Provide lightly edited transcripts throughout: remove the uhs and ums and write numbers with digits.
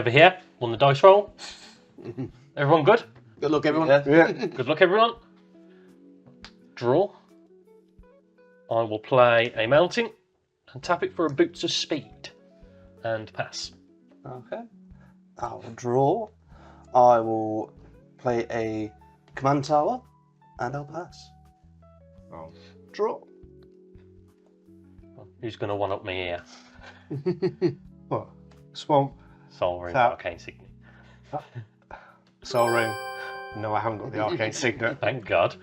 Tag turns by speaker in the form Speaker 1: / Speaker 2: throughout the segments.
Speaker 1: over here on the dice roll. Everyone good?
Speaker 2: Good luck, everyone.
Speaker 3: Yeah.
Speaker 1: Good luck, everyone. Draw. I will play a mountain and tap it for a boots of speed and pass.
Speaker 3: Okay. I'll draw. I will play a command tower and I'll pass.
Speaker 2: I'll draw.
Speaker 1: Who's going to one-up me here?
Speaker 2: What? Swamp.
Speaker 1: Soul Ring,
Speaker 2: Tap.
Speaker 1: Arcane Signet.
Speaker 2: Soul Ring. No, I haven't got the Arcane Signet.
Speaker 1: Thank God.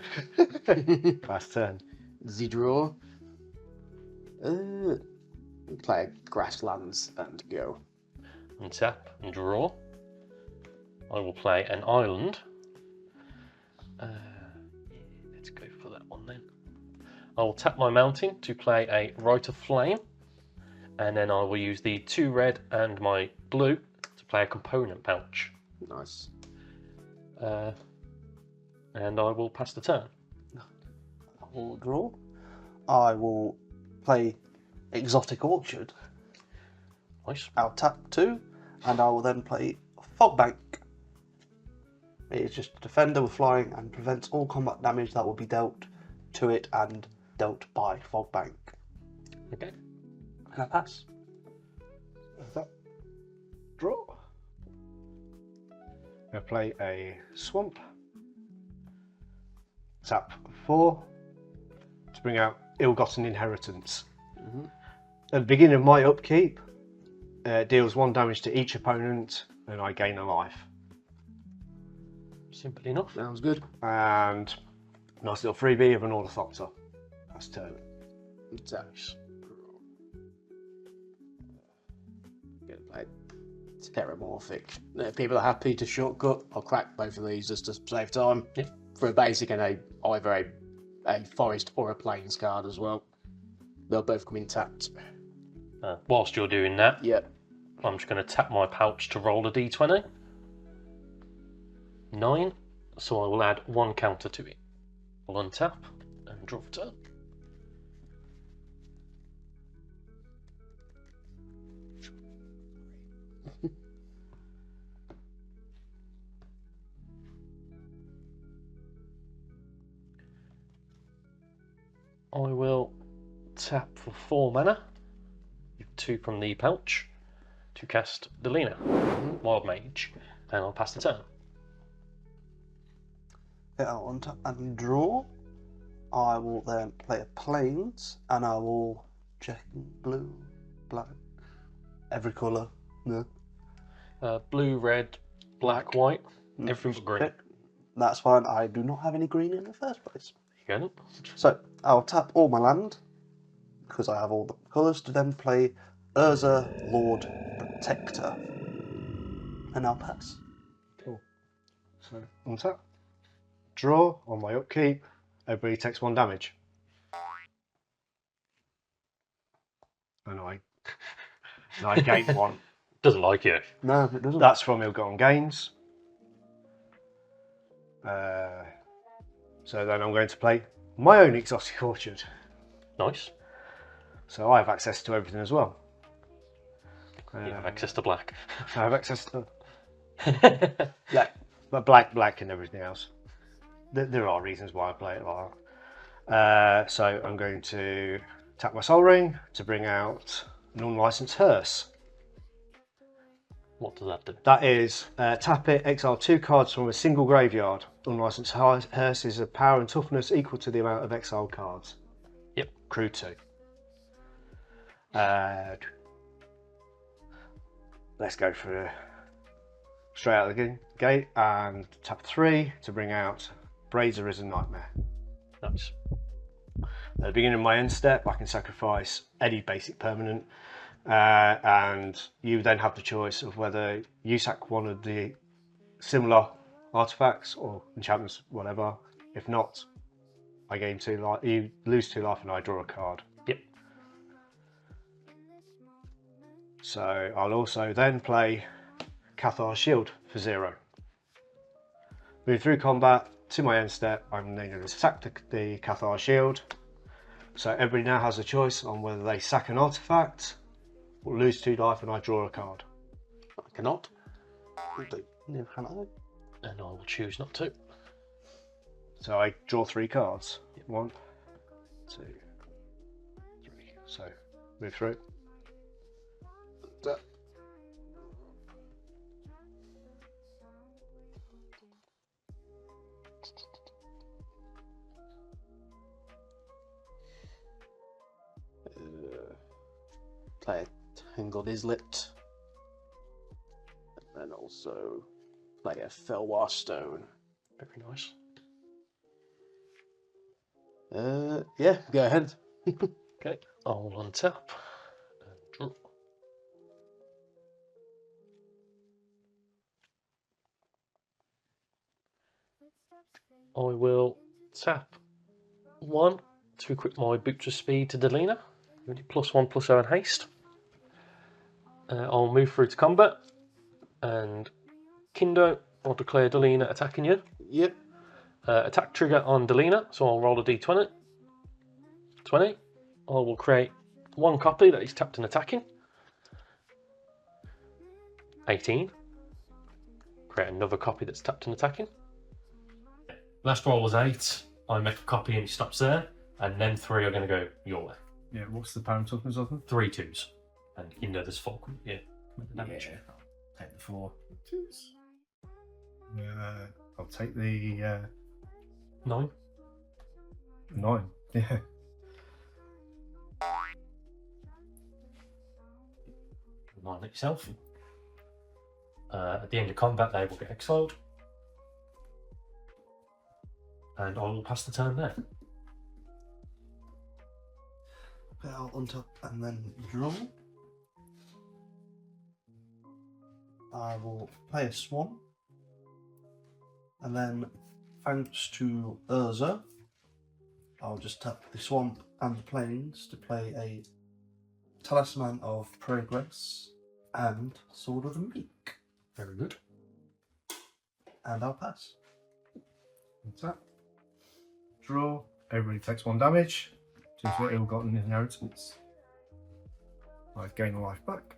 Speaker 2: Last turn.
Speaker 4: The draw. Play grasslands and go.
Speaker 1: And tap and draw. I will play an island. Let's go for that one then. I will tap my mountain to play a Rite of Flame, and then I will use the 2 red and my blue to play a component pouch.
Speaker 4: Nice.
Speaker 1: And I will pass the turn.
Speaker 3: I will draw. I will play Exotic Orchard.
Speaker 1: Nice.
Speaker 3: I'll tap 2 and I will then play Fogbank. It is just a defender with flying and prevents all combat damage that will be dealt to it and dealt by Fogbank.
Speaker 1: Okay.
Speaker 3: And I pass.
Speaker 2: Draw. I'll play a swamp. Tap 4 to bring out Ill-Gotten Inheritance. At the beginning of my upkeep, deals 1 damage to each opponent and I gain a life.
Speaker 1: Simple enough.
Speaker 4: Sounds good.
Speaker 2: And nice little freebie of an Ornithopter. That's turn.
Speaker 4: Nice. Gonna play Terramorphic. If people are happy to shortcut, I'll crack both of these just to save time.
Speaker 1: Yeah.
Speaker 4: For a basic and either a forest or a plains card as well. They'll both come in tapped.
Speaker 1: Whilst you're doing that,
Speaker 4: Yep.
Speaker 1: I'm just going to tap my pouch to roll a d20. 9, so I will add 1 counter to it. I'll untap and draw for turn. I will tap for 4 mana, 2 from the pouch, to cast Delina, Wild Mage, and I'll pass the turn.
Speaker 3: Yeah, I'll untap and draw. I will then play a Plains and I will check blue, black, every colour. No.
Speaker 1: Blue, red, black, white, everything but green.
Speaker 3: Okay. That's fine. I do not have any green in the first place.
Speaker 1: You go.
Speaker 3: So I'll tap all my land because I have all the colours to then play Urza Lord Protector, and I'll pass.
Speaker 2: Cool. So untap. Draw on my upkeep. Everybody takes 1 damage. And I gain 1.
Speaker 1: Doesn't like you.
Speaker 3: No, it doesn't.
Speaker 2: That's from Ill-Gotten Gains. So then I'm going to play my own Exotic Orchard.
Speaker 1: Nice.
Speaker 2: So I have access to everything as well.
Speaker 1: You have access to black.
Speaker 2: I have access to black and everything else. There are reasons why I play it like that. So I'm going to tap my Soul Ring to bring out an unlicensed hearse.
Speaker 1: What does that do?
Speaker 2: That is, tap it, exile 2 cards from a single graveyard. Unlicensed hearse is a power and toughness equal to the amount of exiled cards.
Speaker 1: Yep.
Speaker 2: Crew 2. Let's go for straight out of the gate and tap 3 to bring out Braid's Arisen Nightmare.
Speaker 1: Nice.
Speaker 2: At the beginning of my end step, I can sacrifice any basic permanent, and you then have the choice of whether you sack one of the similar artifacts or enchantments, whatever. If not, I gain 2 life. You lose 2 life, and I draw a card.
Speaker 1: Yep.
Speaker 2: So I'll also then play Cathar's Shield for 0. Move through combat to my end step. I'm then going to sack the Cathar's Shield. So everybody now has a choice on whether they sack an artifact or lose 2 life, and I draw a card.
Speaker 4: I cannot.
Speaker 3: Will do. Yeah, can I?
Speaker 1: And I will choose not to.
Speaker 2: So I draw 3 cards. 1, 2, 3. So move through.
Speaker 4: Play a Tangled Islet. And then also play a Felwar Stone.
Speaker 1: Very nice.
Speaker 4: Yeah, go ahead.
Speaker 1: Okay, I'll untap and draw. I will tap 1 to equip my Boots of Speed to Delina. +1/+0 and haste. I'll move through to combat, and Kindo, I'll declare Delina attacking you.
Speaker 4: Yep.
Speaker 1: Attack trigger on Delina, so I'll roll a d20. 20. I will create 1 copy that is tapped and attacking. 18. Create another copy that's tapped and attacking. Last roll was 8. I make a copy and he stops there, and then 3 are going to go your way.
Speaker 2: Yeah, what's the pound toughness of them?
Speaker 1: 3 2s. And you know there's 4. Yeah. Damage.
Speaker 2: Yeah, I'll take the 4 2s. I'll take the
Speaker 1: 9.
Speaker 2: 9. Yeah.
Speaker 1: Remind yourself. At the end of combat, they will get exiled. And I will pass the turn there.
Speaker 3: Okay, I'll untap and then draw. I will play a Swan. And then, thanks to Urza, I'll just tap the Swamp and the Plains to play a Talisman of Progress and Sword of the Meek.
Speaker 1: Very good.
Speaker 3: And I'll pass.
Speaker 2: Tap. Draw. Everybody takes 1 damage. Due to ill-gotten inheritance. I gain a life back.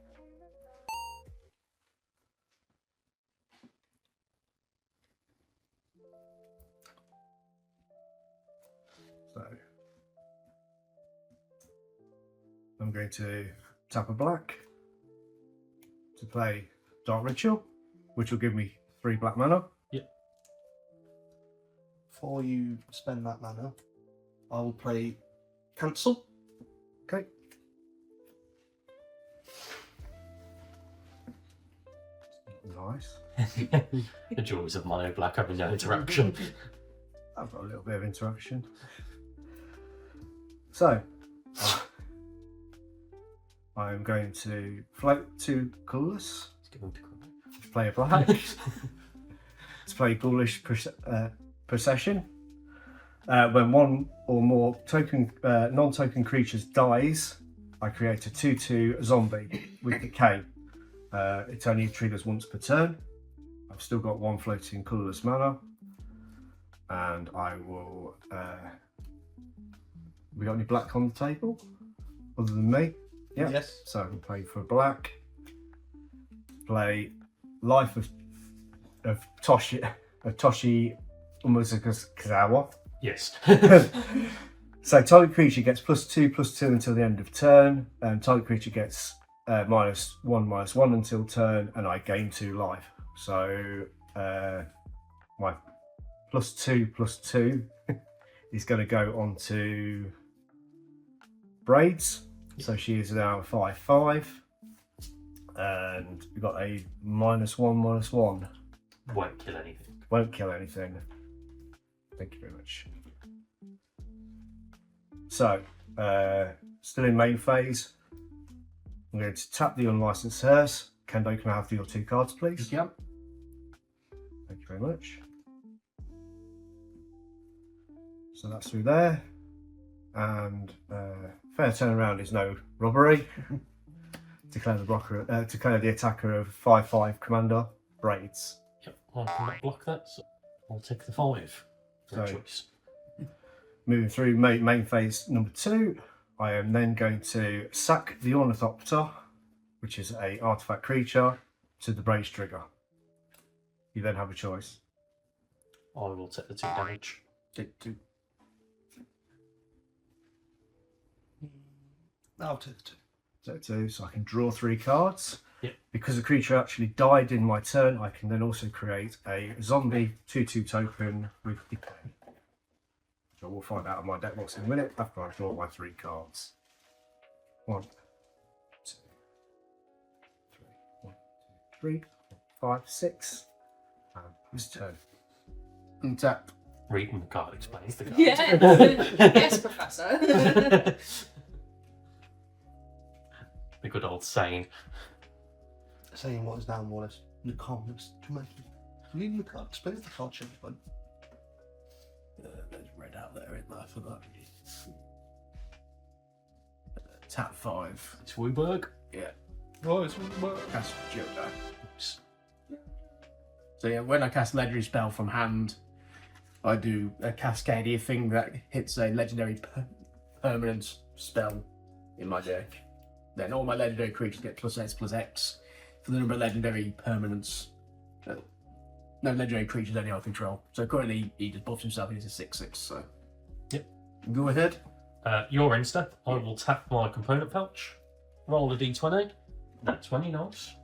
Speaker 2: So I'm going to tap a black to play Dark Ritual, which will give me 3 black mana.
Speaker 3: Before you spend that mana, I will play Cancel.
Speaker 2: Okay. Nice.
Speaker 1: The joys of mono black having no interaction.
Speaker 2: I've got a little bit of interaction. So, I'm going to float 2 colourless to play a black. To play Ghoulish Procession. When 1 or more non-token creatures dies, I create a 2/2 zombie with decay. It only triggers once per turn. I've still got 1 floating colourless mana, and I will. We got any black on the table other than me? Yeah.
Speaker 3: Yes.
Speaker 2: So I can play for black. Play Life of Toshi Umazukazawa.
Speaker 1: Yes.
Speaker 2: So target creature gets +2/+2 until the end of turn, and target creature gets -1/-1 until turn, and I gain 2 life. So my +2/+2 is going to go onto Braids. So she is now 5/5, and we've got a -1/-1.
Speaker 1: Won't kill anything.
Speaker 2: Won't kill anything. Thank you very much. So, still in main phase. I'm going to tap the unlicensed hearse. Kendo, can I have your 2 cards, please?
Speaker 1: Yep.
Speaker 2: Thank you very much. So that's through there. And fair turnaround is no robbery. Declare the attacker of 5/5 commander, Braids.
Speaker 1: Yep. I cannot block that, so I'll take the 5.
Speaker 2: So-
Speaker 1: Choice.
Speaker 2: Moving through main phase number 2, I am then going to sack the Ornithopter, which is a artifact creature, to the Braids trigger. You then have a choice.
Speaker 1: I will take the 2 damage.
Speaker 3: I'll take the 2.
Speaker 2: So I can draw 3 cards.
Speaker 1: Yep.
Speaker 2: Because the creature actually died in my turn, I can then also create a zombie 2/2 token with decay. So we'll find out of my deck box in a minute after I draw my 3 cards. 1, 2, 3, 1, 2, 3, 4, 5, 6. And this turn.
Speaker 4: Untap.
Speaker 1: Reading the card explains the card.
Speaker 5: Yeah. Yes, Professor.
Speaker 1: The good old saying.
Speaker 3: Saying what is now more or less in the comments to make you reading the card. Explain the card change button.
Speaker 4: There's red out there, isn't there, for that? Tap 5.
Speaker 1: It's Wooberg.
Speaker 4: Yeah.
Speaker 3: Oh, it's
Speaker 4: Cast Jodo. So yeah, when I cast legendary spell from hand, I do a Cascadia thing that hits a legendary permanent spell in my deck. Then all my legendary creatures get +X/X for the number of legendary permanents. No legendary creatures any I control. So currently he just buffs himself into 6/6. So
Speaker 1: Yep.
Speaker 4: Go ahead.
Speaker 1: Your end step. I will tap my component pouch. Roll a d20. That's 20, nice.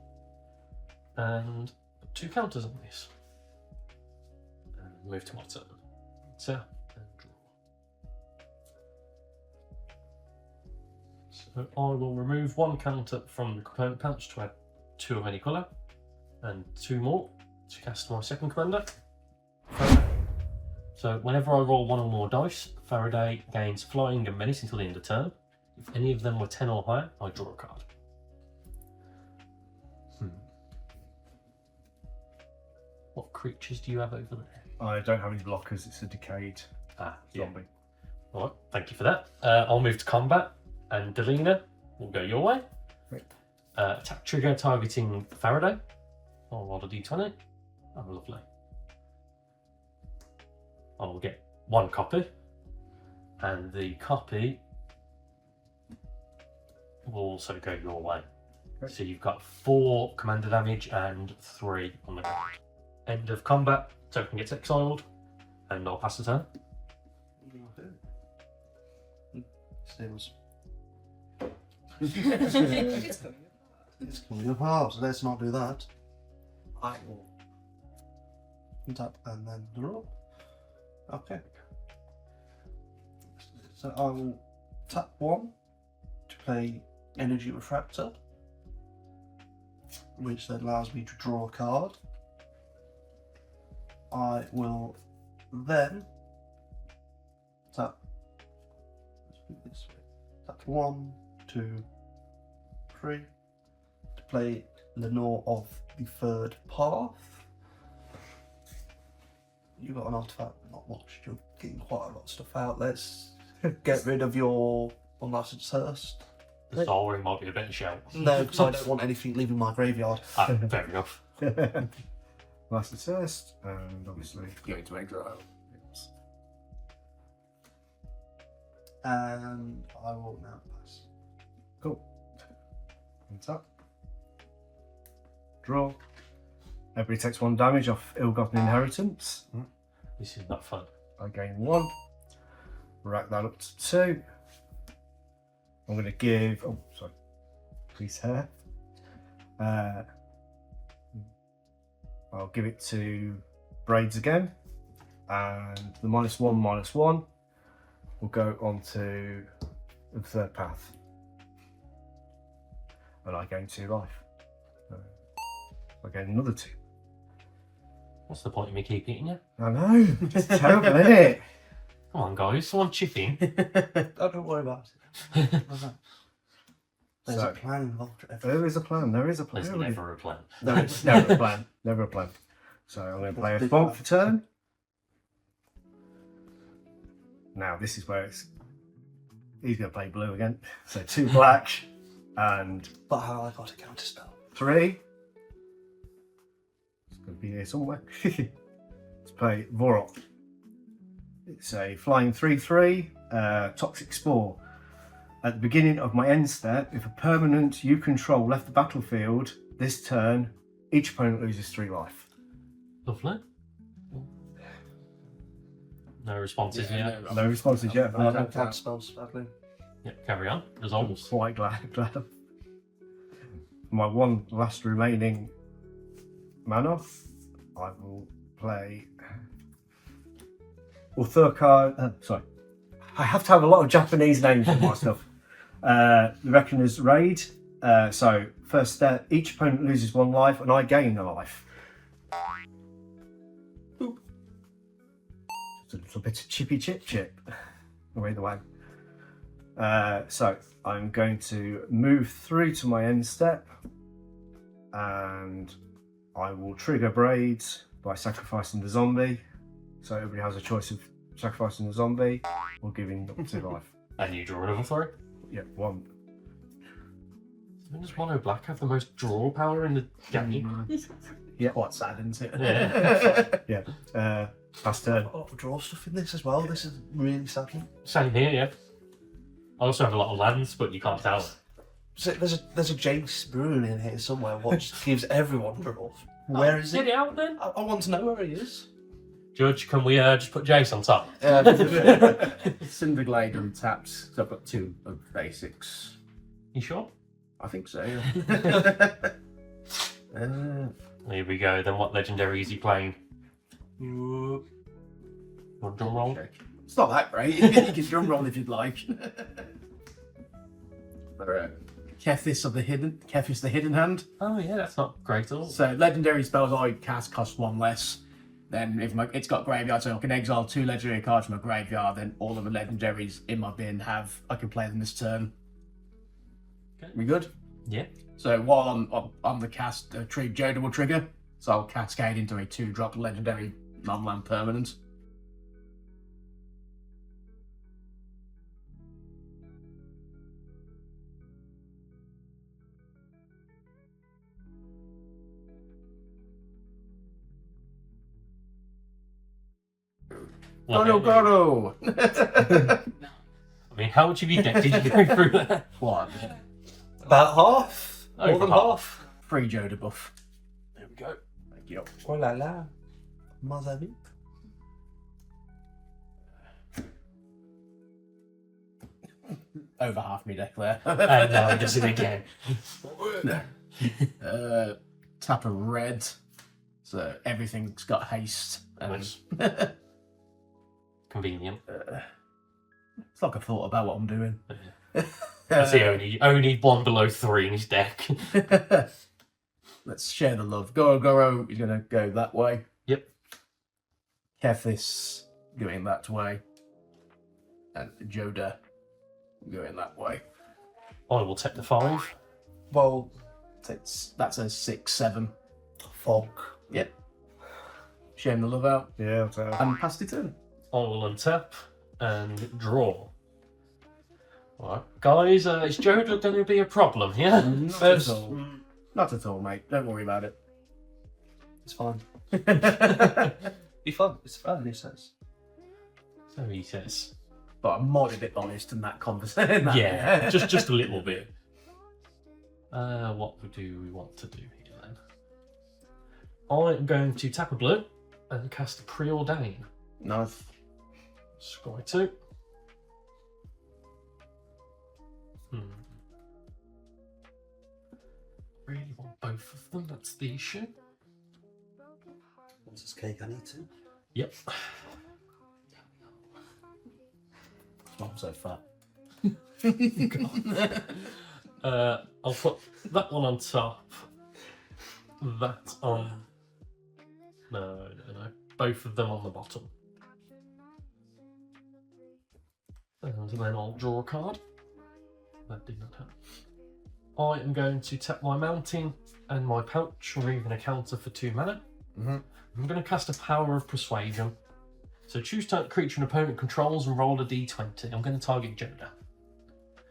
Speaker 1: And 2 counters on this. And move to my turn. Tap and draw. So I will remove 1 counter from the component pouch to add 2 of any colour. And 2 more to cast my second commander. So whenever I roll 1 or more dice, Faraday gains flying and menace until the end of turn. If any of them were 10 or higher, I draw a card. What creatures do you have over there?
Speaker 2: I don't have any blockers, it's a decayed zombie.
Speaker 1: Alright, thank you for that. I'll move to combat, and Delina will go your way.
Speaker 2: Right.
Speaker 1: Attack trigger targeting Faraday. I'll roll a d20. Oh, lovely. I will get 1 copy, and the copy will also go your way.
Speaker 2: Okay.
Speaker 1: So you've got 4 commander damage and 3 on the ground. End of combat, token gets exiled, and I'll pass the turn.
Speaker 3: Steals. It's coming apart, so let's not do that. I will tap and then draw. Okay. So I will tap 1 to play Energy Refractor, which then allows me to draw a card. I will then tap, let's do it this way. Tap 1, 2, 3 to play Lenore of the Third Path. You got an artifact, not much. You're getting quite a lot of stuff out. Let's get rid of your Unlicensed Thirst.
Speaker 1: The Star Ring might be a better shout.
Speaker 3: No, because I don't want anything leaving my graveyard.
Speaker 1: Fair enough.
Speaker 2: Last first, and obviously
Speaker 4: Going to exile.
Speaker 3: And I will now pass.
Speaker 2: cool. And tap. Draw. Everybody takes 1 damage off Ill-Gotten Inheritance.
Speaker 1: This is not fun.
Speaker 2: I gain 1. Rack that up to 2. I'm going to give. Oh, sorry. Please hair. I'll give it to Braids again. And the -1/-1 will go on to the Third Path. And I gain 2 life. I gain another 2.
Speaker 1: What's the point of me keep eating you?
Speaker 2: I know, it's terrible, isn't it?
Speaker 1: Come on, guys, someone chip in.
Speaker 3: Oh, don't worry about it. There's
Speaker 2: So-
Speaker 3: a plan involved.
Speaker 2: There is a plan, there is a plan.
Speaker 1: There's never a plan.
Speaker 2: No, it's never a plan, never a plan. So I'm going to play a
Speaker 3: Big
Speaker 2: Bonk
Speaker 3: plan.
Speaker 2: for turn. Now this is where he's going to play blue again. So 2 black and
Speaker 3: But how I got a counter spell.
Speaker 2: 3. It's going to be here somewhere. Let's play Vorok. It's a flying 3/3 Toxic Spore. At the beginning of my end step, if a permanent you control left the battlefield this turn, each opponent loses 3 life.
Speaker 1: Lovely. No responses yet.
Speaker 4: No responses yet.
Speaker 3: I don't have spells, sadly.
Speaker 1: Yeah, carry on. Resolves.
Speaker 4: Quite glad. My one last remaining mana, I will play. Well, third card. Sorry, I have to have a lot of Japanese names in my stuff. The Reckoner's Raid. So first step, each opponent loses 1 life, and I gain a life. Boop. Just a little bit of chippy chip. Either way. So I'm going to move through to my end step, and I will trigger Braids by sacrificing the zombie. So everybody has a choice of sacrificing the zombie or giving up 2 life.
Speaker 1: And you draw another 3.
Speaker 4: Yeah, 1.
Speaker 1: When does mono black have the most draw power in the game?
Speaker 4: Yeah, quite sad, isn't it?
Speaker 1: Yeah.
Speaker 4: Yeah. Last turn.
Speaker 3: A lot of draw stuff in this as well. This is really sad.
Speaker 1: Same here, yeah. I also have a lot of lands, but you can't tell.
Speaker 3: So there's a Jace Bruin in here somewhere. What just gives everyone draw? Where is
Speaker 1: Get
Speaker 3: he?
Speaker 1: it out then.
Speaker 3: I want to know where he is.
Speaker 1: Judge, can we just put Jace on top?
Speaker 4: Cinderglade untapped. So I've got 2 of basics.
Speaker 1: You sure?
Speaker 4: I think so. Yeah.
Speaker 1: Here we go. Then what legendary is he playing? Want drum roll?
Speaker 4: It's not that great. You can drum roll if you'd like. Kethis the Hidden Hand.
Speaker 1: Oh yeah, that's not great at all.
Speaker 4: So legendary spells I cast cost 1 less. Then if it's got graveyard, so I can exile 2 legendary cards from a graveyard. Then all of the legendaries in my bin I can play them this turn.
Speaker 1: Okay.
Speaker 4: We good?
Speaker 1: Yeah.
Speaker 4: So while I'm on the cast, Joda will trigger. So I'll cascade into a 2-drop legendary non-land permanent. Goro!
Speaker 1: I mean, how much of your deck did you go through that?
Speaker 4: 1.
Speaker 3: About half. More
Speaker 1: Over
Speaker 3: than
Speaker 1: half.
Speaker 3: half.
Speaker 4: Free Joda buff.
Speaker 1: There we go.
Speaker 4: Thank you.
Speaker 3: Oh la la. Mas amis.
Speaker 4: Over half me deck there.
Speaker 1: And now he does it again.
Speaker 4: Tap a red. So everything's got haste. And
Speaker 1: Nice. Convenient.
Speaker 4: it's like I thought about what I'm doing.
Speaker 1: I see only 1 below 3 in his deck.
Speaker 4: Let's share the love. Goro is going to go that way.
Speaker 1: Yep.
Speaker 4: Kethis going that way. And Joda going that way.
Speaker 1: I will take the 5.
Speaker 3: Well,
Speaker 4: That's a 6-7.
Speaker 3: fog.
Speaker 4: Yep. Sharing the love out.
Speaker 2: Yeah, I'll tell.
Speaker 4: And passed it in.
Speaker 1: I will untap and draw. Alright, guys, is Joda going to be a problem here?
Speaker 4: Not at all. Not at all, mate. Don't worry about it.
Speaker 3: It's fine. Be fun. It's fun, he says.
Speaker 1: So he says.
Speaker 4: But I'm more a bit honest in that conversation.
Speaker 1: Yeah, just a little bit. What do we want to do here then? I'm going to tap a blue and cast a Preordain.
Speaker 4: Nice.
Speaker 1: Scry 2. Really want both of them, that's the issue.
Speaker 3: What's this cake I need to?
Speaker 1: Yep.
Speaker 4: Not so fat.
Speaker 1: I'll put that one on top. That on. No. Both of them on the bottom. And then I'll draw a card. That did not happen. I am going to tap my mountain and my pouch, removing a counter for 2 mana.
Speaker 4: Mm-hmm.
Speaker 1: I'm going to cast a Power of Persuasion. So choose target creature an opponent controls and roll a d20. I'm going to target Joda.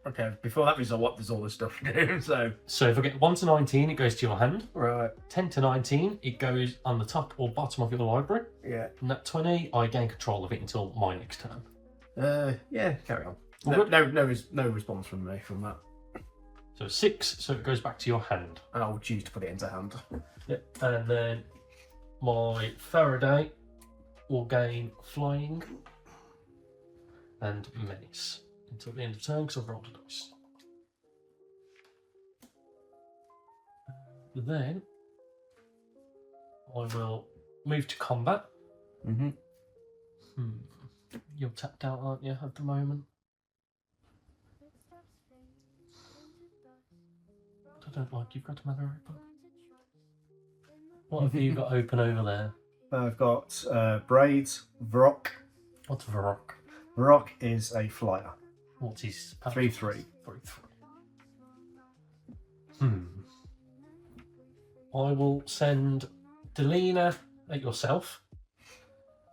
Speaker 4: Okay, before that result, what does all this stuff do?
Speaker 1: So if I get 1 to 19, it goes to your hand.
Speaker 4: Right.
Speaker 1: 10 to 19, it goes on the top or bottom of your library.
Speaker 4: Yeah.
Speaker 1: And that 20, I gain control of it until my next turn.
Speaker 4: Yeah, carry on.
Speaker 1: All
Speaker 4: No,
Speaker 1: good?
Speaker 4: no response from me from that.
Speaker 1: So 6, so it goes back to your hand.
Speaker 4: And I'll choose to put it into hand.
Speaker 1: Yep. And then my Faraday will gain flying and menace until the end of turn because I've rolled a dice. Then I will move to combat.
Speaker 4: Mm-hmm.
Speaker 1: You're tapped out, aren't you, at the moment? I don't like you've got another open. What have you got open over there?
Speaker 2: I've got Braids, Vrock.
Speaker 1: What's Varrock?
Speaker 2: Vrock is a flyer.
Speaker 1: What's his
Speaker 2: 3/3.
Speaker 1: 3/3. I will send Delina at yourself,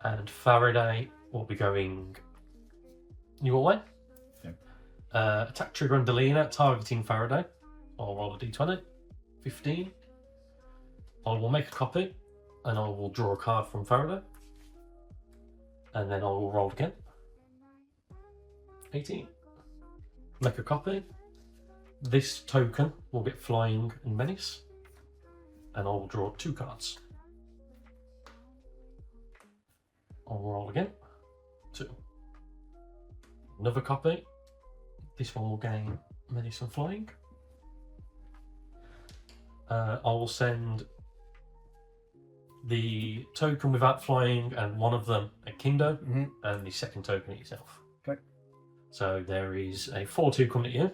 Speaker 1: and Faraday will be going your way.
Speaker 4: Yep.
Speaker 1: Attack trigger on Delina, targeting Faraday. I'll roll a d20. 15. I will make a copy, and I will draw a card from Faraday. And then I will roll again. 18. Make a copy. This token will get flying and menace. And I will draw 2 cards. I'll roll again. 2. Another copy. This one will gain menace and flying. I will send the token without flying and one of them at Kindo, and the second token at yourself.
Speaker 2: Okay.
Speaker 1: So there is a 4/2 coming at you.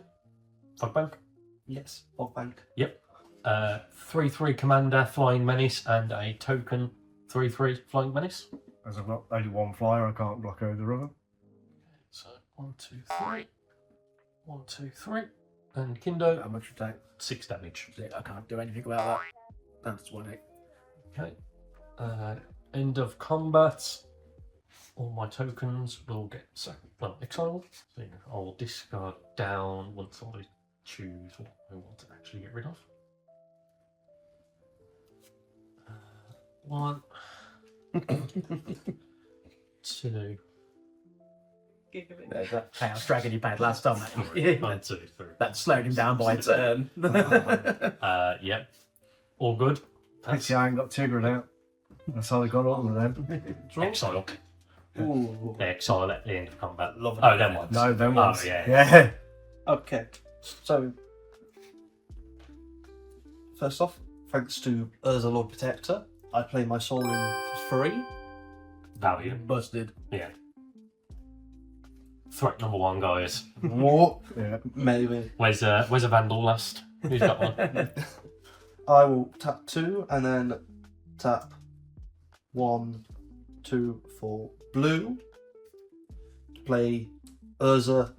Speaker 1: Fogbank.
Speaker 3: Yes, Fog Bank.
Speaker 1: Yep. 3/3 commander, flying menace, and a token 3/3 flying menace.
Speaker 2: As I've got only one flyer, I can't block over the other.
Speaker 1: So 1, 2, 3. 1, 2, 3. And Kindo,
Speaker 4: How much attack?
Speaker 1: 6 damage.
Speaker 4: I can't do anything about that. That's 1/8.
Speaker 1: Okay. End of combat. All my tokens will get exiled. So I'll discard down once I choose what I want to actually get rid of. 1, 2,
Speaker 4: There's that Chaos Dragon you played last time. Mate.
Speaker 1: 1, 2, 3.
Speaker 4: That slowed him down by a turn.
Speaker 1: Yep. All good.
Speaker 2: Pity I ain't got Tigrid out. That's how they got on with them.
Speaker 1: Exile.
Speaker 3: Ooh.
Speaker 1: Exile at the end of combat.
Speaker 3: Love it.
Speaker 1: Oh, them ones.
Speaker 2: No, them ones.
Speaker 1: Oh, yeah.
Speaker 2: Yeah.
Speaker 3: Okay, so first off, thanks to Urza Lord Protector, I play my soul in free.
Speaker 1: Value.
Speaker 4: Busted.
Speaker 1: Yeah. Threat number 1, guys.
Speaker 3: What?
Speaker 2: Yeah.
Speaker 3: Maybe.
Speaker 1: Where's a Vandal last? Who's got one?
Speaker 3: I will tap 2 and then tap 1, 2 for blue. Play Urza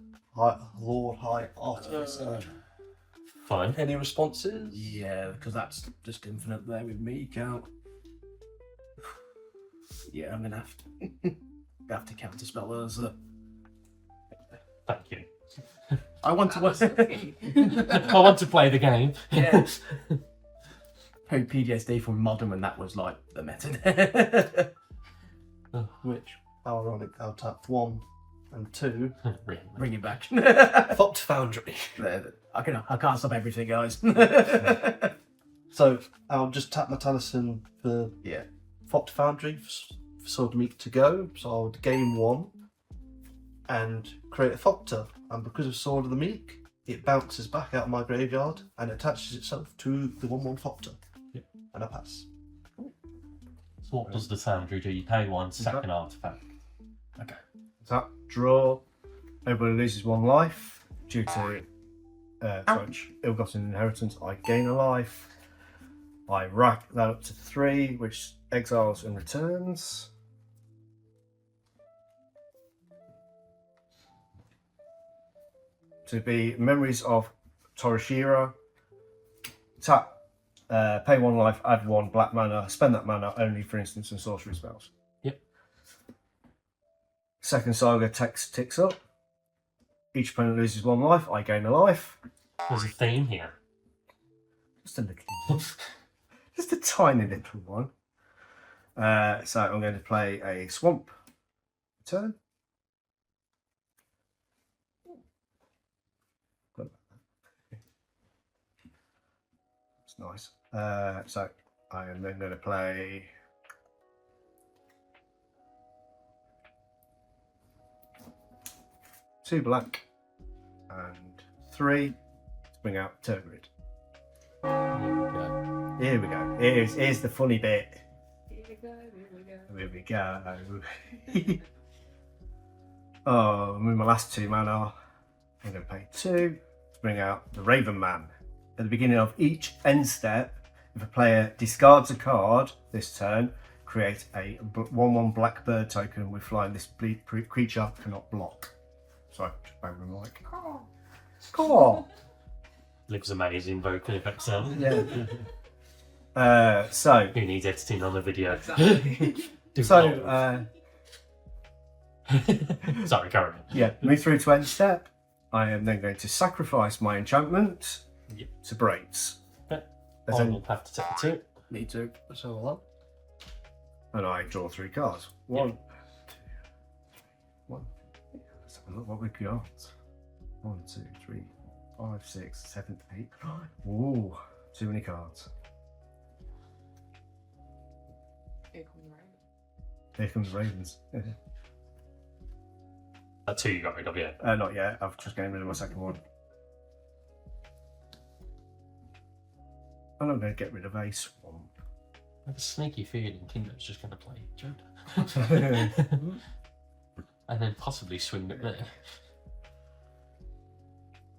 Speaker 3: Lord High Artificer.
Speaker 1: Fine.
Speaker 3: Any responses?
Speaker 4: Yeah, because that's just infinite there with me, count. Yeah, I'm gonna have to counterspell Urza.
Speaker 1: Thank you.
Speaker 4: I want to
Speaker 1: I want to play the game.
Speaker 4: Yeah. Played PTSD from Modern when that was like the meta.
Speaker 3: Which, ironic, I'll tap 1 and 2.
Speaker 1: Really.
Speaker 4: Bring it back.
Speaker 3: Fopt Foundry.
Speaker 4: I can't stop everything, guys.
Speaker 3: So I'll just tap my Taliesin for Fopt Foundry for Sword Meek to go. So I'll gain 1 and create a Fopter. And because of Sword of the Meek, it bounces back out of my graveyard and attaches itself to the 1/1 Fopter.
Speaker 1: Yep.
Speaker 3: And I pass.
Speaker 1: So what does the Foundry do? You pay 1 second artifact.
Speaker 4: Okay.
Speaker 2: Tap, draw. Everybody loses 1 life due to ill-gotten inheritance. I gain a life. I rack that up to 3, which exiles and returns. To be Memories of Torishira. Tap, pay 1 life, add 1 black mana, spend that mana only for instance and sorcery spells.
Speaker 1: Yep.
Speaker 2: Second saga text ticks up. Each opponent loses 1 life, I gain a life.
Speaker 1: There's a theme here.
Speaker 2: Just a little just a tiny little one. So I'm going to play a swamp turn. It's nice. So I am then going to play 2 black, and 3 to bring out Turgid. Here we go. Here's the funny bit.
Speaker 5: Here we go, here we go.
Speaker 2: Here we go. Oh, with my last 2 mana, I'm going to pay 2 to bring out the Raven Man. At the beginning of each end step, if a player discards a card this turn, create a 1/1 black bird token with flying. This creature cannot block. Sorry, just bang my mic. Cool.
Speaker 1: Lives amazing vocal effects sound.
Speaker 2: Yeah.
Speaker 1: Who needs editing on the video? Sorry, carry on.
Speaker 2: Yeah, move through to end step. I am then going to sacrifice my enchantment to Braids.
Speaker 1: Okay.
Speaker 2: As
Speaker 1: I
Speaker 2: in-
Speaker 1: will have to take the 2.
Speaker 4: Me too. Let's have a look.
Speaker 2: And I draw 3 cards. 1, 2, 3, 1. Let's have a look what we've got. 1, 2, 3, 5, 6, 7, 8. Ooh, too many cards.
Speaker 5: Here comes the rain.
Speaker 2: Here comes Ravens.
Speaker 1: That 2 you got rid of, yeah.
Speaker 2: Not yet. I've just getting rid of my second one. And I'm going to get rid of a swamp.
Speaker 1: I have a sneaky feeling Kingdom's just going to play Joda. And then possibly swing it there.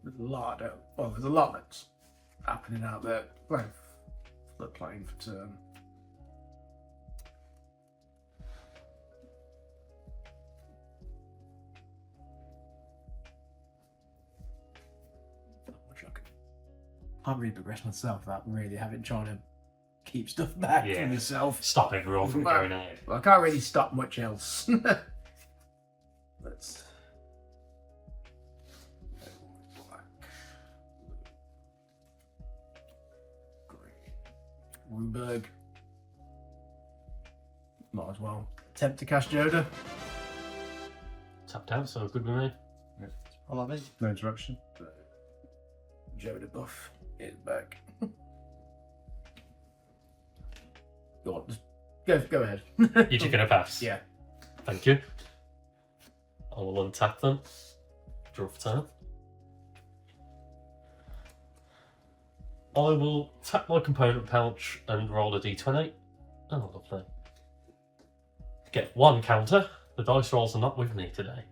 Speaker 4: There's a lot. There's a lot that's happening out there. Playing for turn. I can't really progress myself without really trying to keep stuff back
Speaker 1: Yeah.
Speaker 4: from myself.
Speaker 1: Stop everyone from going ahead.
Speaker 4: Well, I can't really stop much else. Let's. Black. Green. Ruberg. Might as well attempt to cast Joda.
Speaker 1: Tapped out, so good with me.
Speaker 3: I love it.
Speaker 2: No interruption.
Speaker 4: Joda buff is back. Go on, just go ahead.
Speaker 1: You're just going to pass?
Speaker 4: Yeah.
Speaker 1: Thank you. I will untap them. Draw for turn. I will tap my component pouch and roll a d20. Oh, lovely. Get 1 counter. The dice rolls are not with me today.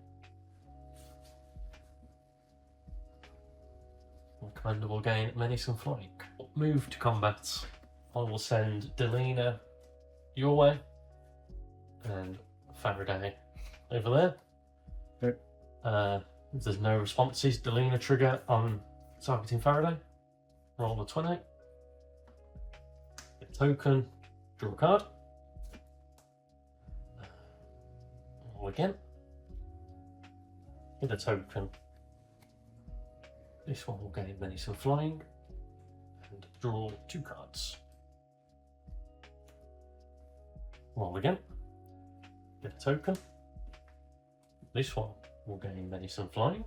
Speaker 1: My commander will gain Menace and Flank. Move to combat. I will send Delina your way and Faraday over there.
Speaker 2: Okay.
Speaker 1: If there's no responses, Delina trigger on targeting Faraday. Roll a 20. Get a token. Draw a card. Roll again. Get a token. This one will gain Menace and Flying. And draw 2 cards. Roll again. Get a token. This one will gain Menace and Flying.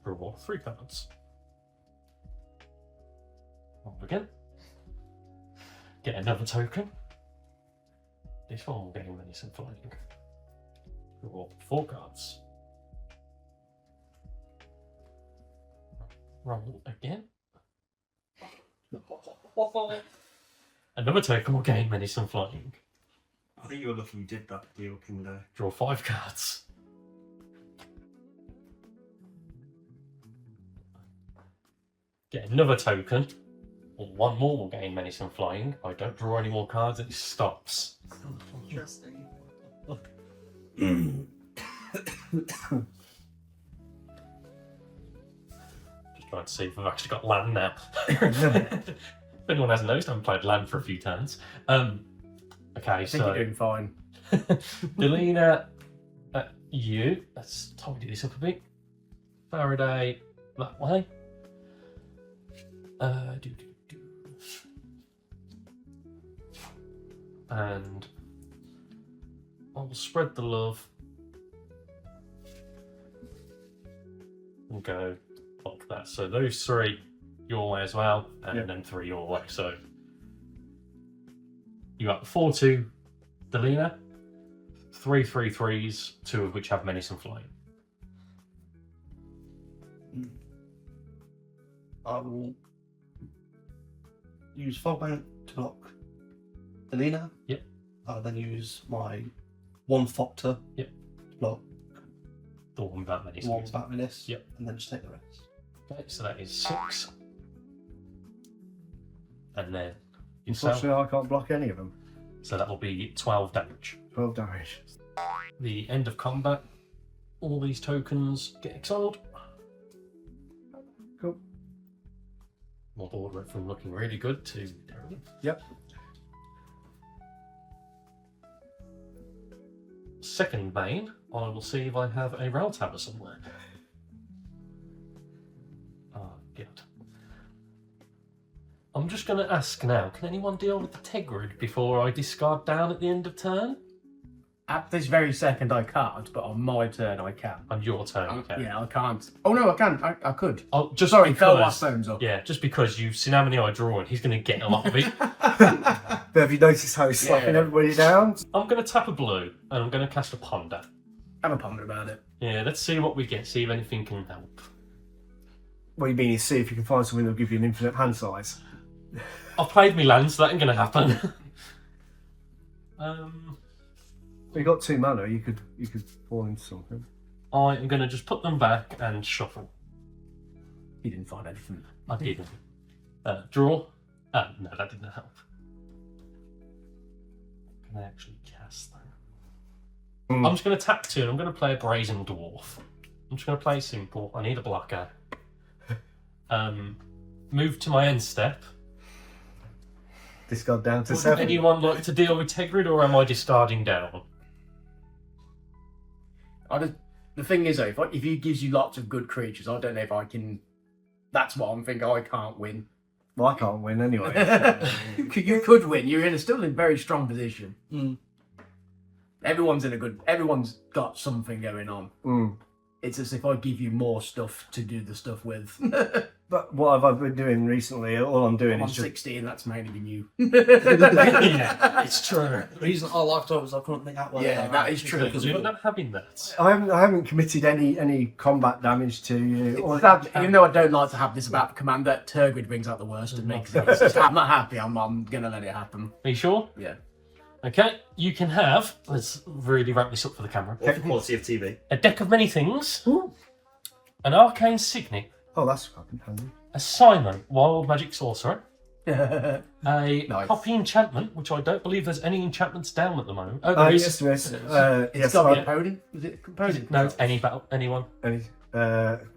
Speaker 1: Draw 3 cards. Roll again. Get another token. This one will gain Menace and Flying. Draw 4 cards. Roll again. Another token will gain Menace and Flying.
Speaker 2: I think you're lucky you did that deal, Kindo.
Speaker 1: Draw 5 cards. Get another token. Or 1 more will gain Menace and Flying. I don't draw any more cards, it stops.
Speaker 5: Interesting.
Speaker 1: Just trying to see if I've actually got land now. If anyone hasn't noticed, I haven't played land for a few turns. Okay,
Speaker 4: I think you're doing fine.
Speaker 1: Delina, you. Let's tidy this up a bit. Faraday, that way. And I'll spread the love and go like that. So those 3 your way as well, and then 3 your way. So you got 4/2 Delina, 3/3/3s, 2 of which have Menace and Flying.
Speaker 3: I will use Fogbank to block Alina.
Speaker 1: Yep.
Speaker 3: I'll then use my one Foctor
Speaker 1: Yep.
Speaker 3: to block
Speaker 1: The one without many
Speaker 3: the one
Speaker 1: skills.
Speaker 3: back with this.
Speaker 1: Yep.
Speaker 3: And then just take the rest.
Speaker 1: Okay, so that is 6. And then yourself.
Speaker 2: Unfortunately, I can't block any of them.
Speaker 1: So that will be 12 damage.
Speaker 2: 12 damage.
Speaker 1: The end of combat. All these tokens get exiled.
Speaker 2: Cool.
Speaker 1: My board went from looking really good to terrible.
Speaker 2: Yep.
Speaker 1: Second main, I will see if I have a rail tabber somewhere. Oh, good. I'm just going to ask now, can anyone deal with the Tegrid before I discard down at the end of turn?
Speaker 4: At this very second, I can't, but on my turn, I can.
Speaker 1: On your turn, okay.
Speaker 4: Yeah, I can't. Oh no, I can. I could.
Speaker 1: Oh, just
Speaker 4: Sorry,
Speaker 1: because,
Speaker 4: fell last turns up.
Speaker 1: yeah, just because you've seen how many I draw and he's going to get a lot of it.
Speaker 2: But have you noticed how he's slapping
Speaker 4: Yeah.
Speaker 2: everybody down?
Speaker 1: I'm going to tap a blue and I'm going to cast a ponder.
Speaker 4: Have a ponder about it.
Speaker 1: Yeah, let's see what we get, see if anything can help.
Speaker 2: What you mean is see if you can find something that'll give you an infinite hand size.
Speaker 1: I've played my land, so that ain't going to happen.
Speaker 2: You got 2 mana, you could fall into something.
Speaker 1: I am going to just put them back and shuffle.
Speaker 4: He didn't find anything.
Speaker 1: I didn't. Draw. No, that didn't help. Can I actually cast that? I'm just going to tap 2 and I'm going to play a Brazen Dwarf. I'm just going to play simple. I need a blocker. Move to my end step.
Speaker 2: Discard down to
Speaker 1: Would
Speaker 2: 7.
Speaker 1: anyone like to deal with Tegrid or am I discarding down?
Speaker 4: The thing is, though, if he gives you lots of good creatures, I don't know if I can. That's what I'm thinking. I can't win.
Speaker 2: Well, I can't win anyway.
Speaker 4: You could win. You're still in a very strong position.
Speaker 3: Mm.
Speaker 4: Everyone's got something going on.
Speaker 2: Mm.
Speaker 4: It's as if I give you more stuff to do the stuff with.
Speaker 2: But what have I been doing recently? All I'm doing
Speaker 4: I'm
Speaker 2: is just
Speaker 4: 16, that's mainly been you.
Speaker 1: Yeah, it's true.
Speaker 3: The reason I liked it was I couldn't think out well.
Speaker 4: Yeah, that is true.
Speaker 1: Because you're not having that.
Speaker 2: I haven't committed any combat damage to you. Or-
Speaker 4: Even though I don't like to have this about the commander, Turgid brings out the worst in me. 'Cause I'm not happy. I'm gonna let it happen.
Speaker 1: Are you sure?
Speaker 4: Yeah.
Speaker 1: Okay, you can have, let's really ramp this up for the camera,
Speaker 6: What quality of TV?
Speaker 1: a deck of many things, an arcane signet,
Speaker 2: Oh, that's fucking handy.
Speaker 1: a Simon, wild magic sorcerer,
Speaker 4: Yeah.
Speaker 1: a
Speaker 4: Nice.
Speaker 1: copy enchantment, which I don't believe there's any enchantments down at the moment. Oh,
Speaker 2: Oh,
Speaker 1: there is.
Speaker 2: yes, there is.
Speaker 4: It's
Speaker 2: Yes,
Speaker 4: got to be
Speaker 2: I-
Speaker 4: a Podin. Is it Podin?
Speaker 1: No, anyone.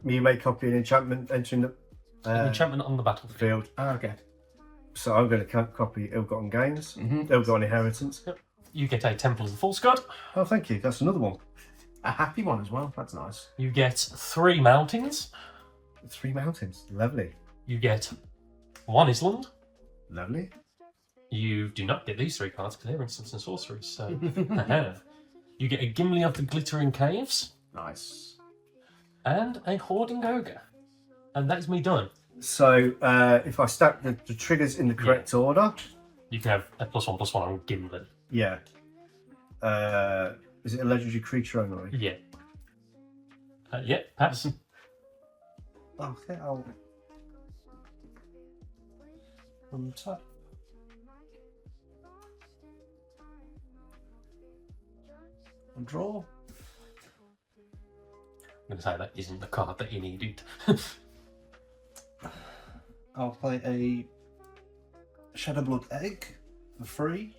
Speaker 2: you may copy an enchantment entering the
Speaker 1: Enchantment on the battlefield.
Speaker 2: field.
Speaker 4: Oh, okay.
Speaker 2: So I'm going to copy Ill-Gotten Gains, Ill-Gotten Inheritance.
Speaker 1: You get a Temple of the False God.
Speaker 2: Oh, thank you. That's another one.
Speaker 4: A happy one as well. That's nice.
Speaker 1: You get 3 mountains.
Speaker 2: 3 mountains. Lovely.
Speaker 1: You get 1 island.
Speaker 2: Lovely.
Speaker 1: You do not get these 3 cards because they're instants and sorceries. So, you get a Gimli of the Glittering Caves
Speaker 4: Nice.
Speaker 1: and a Hoarding Ogre, and that is me done.
Speaker 2: So if I stack the triggers in the correct order,
Speaker 1: You can have a +1/+1 on Gimli.
Speaker 2: yeah. Is it a legendary creature only?
Speaker 1: Yeah. Yeah, pass.
Speaker 3: Okay, I'll untap. And draw.
Speaker 1: I'm going to say that isn't the card that you needed.
Speaker 3: I'll play a Shadowblood Egg for free.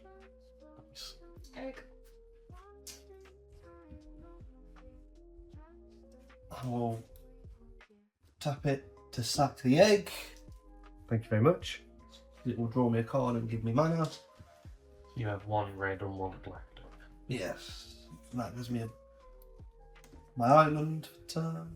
Speaker 5: Egg.
Speaker 3: I will tap it to sack the egg.
Speaker 2: Thank you very much.
Speaker 3: It will draw me a card and give me mana.
Speaker 1: You have 1 red and 1 black.
Speaker 3: Yes. And that gives me my island for turn.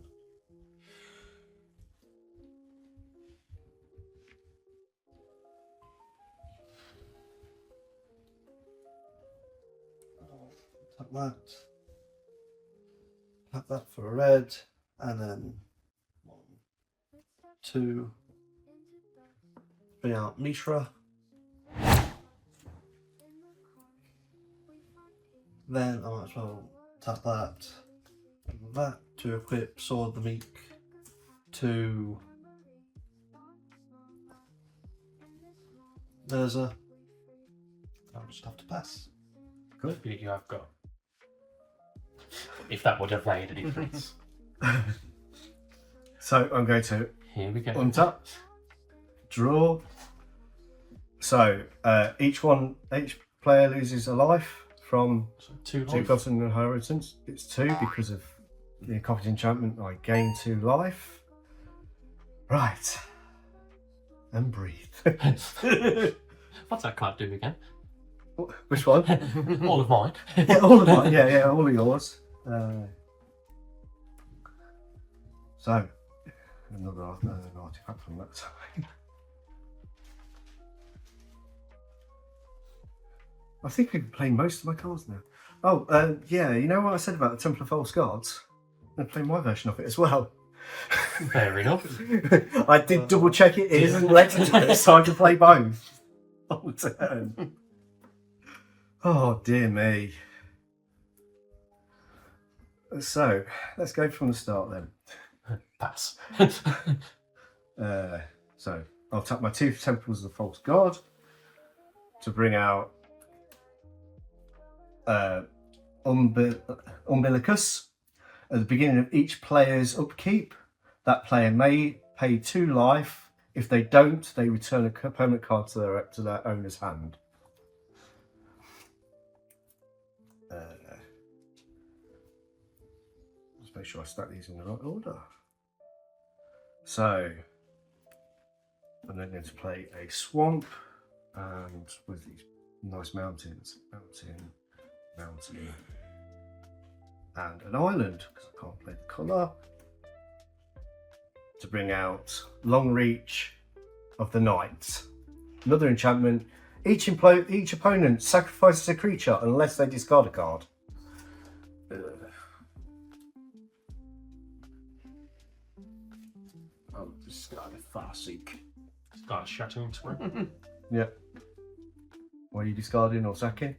Speaker 3: Tap that. Tap that for a red. And then 1, 2. Bring out Mishra. Then I might as well tap that and that to equip Sword of the Meek to There's a. I'll just have to pass.
Speaker 1: Good. You have got. If that would have made a difference.
Speaker 2: So I'm going to
Speaker 1: Here we go.
Speaker 2: untap, draw. So each player loses a life from
Speaker 1: So 2
Speaker 2: two
Speaker 1: life.
Speaker 2: gotten inheritance. It's 2 because of the copied enchantment. I gain 2 life. Right. And breathe.
Speaker 1: What's that card do again?
Speaker 2: Which one?
Speaker 1: All of mine.
Speaker 2: Yeah, all of mine. Yeah, all of yours. So, another artifact from that time. I think I can play most of my cards now. Oh, yeah, you know what I said about the Temple of False Gods? I'm going to play my version of it as well.
Speaker 1: Fair enough.
Speaker 2: I did double check it isn't legendary, so I can play both on turn. Oh, dear me. So, let's go from the start then.
Speaker 1: Pass.
Speaker 2: So, I'll tap my 2 Temples of the False God to bring out Umbilicus. At the beginning of each player's upkeep, that player may pay 2 life. If they don't, they return a permanent card to their owner's hand. Let's make sure I stack these in the right order. So, I'm then going to play a swamp, and with these nice mountains, mountain, and an island, because I can't play the colour, to bring out Long Reach of the Night. Another enchantment. Each opponent sacrifices a creature unless they discard a card.
Speaker 4: Oh, discard a Farseek.
Speaker 1: Got a shattering spray.
Speaker 2: Yeah. What are you discarding or sacking?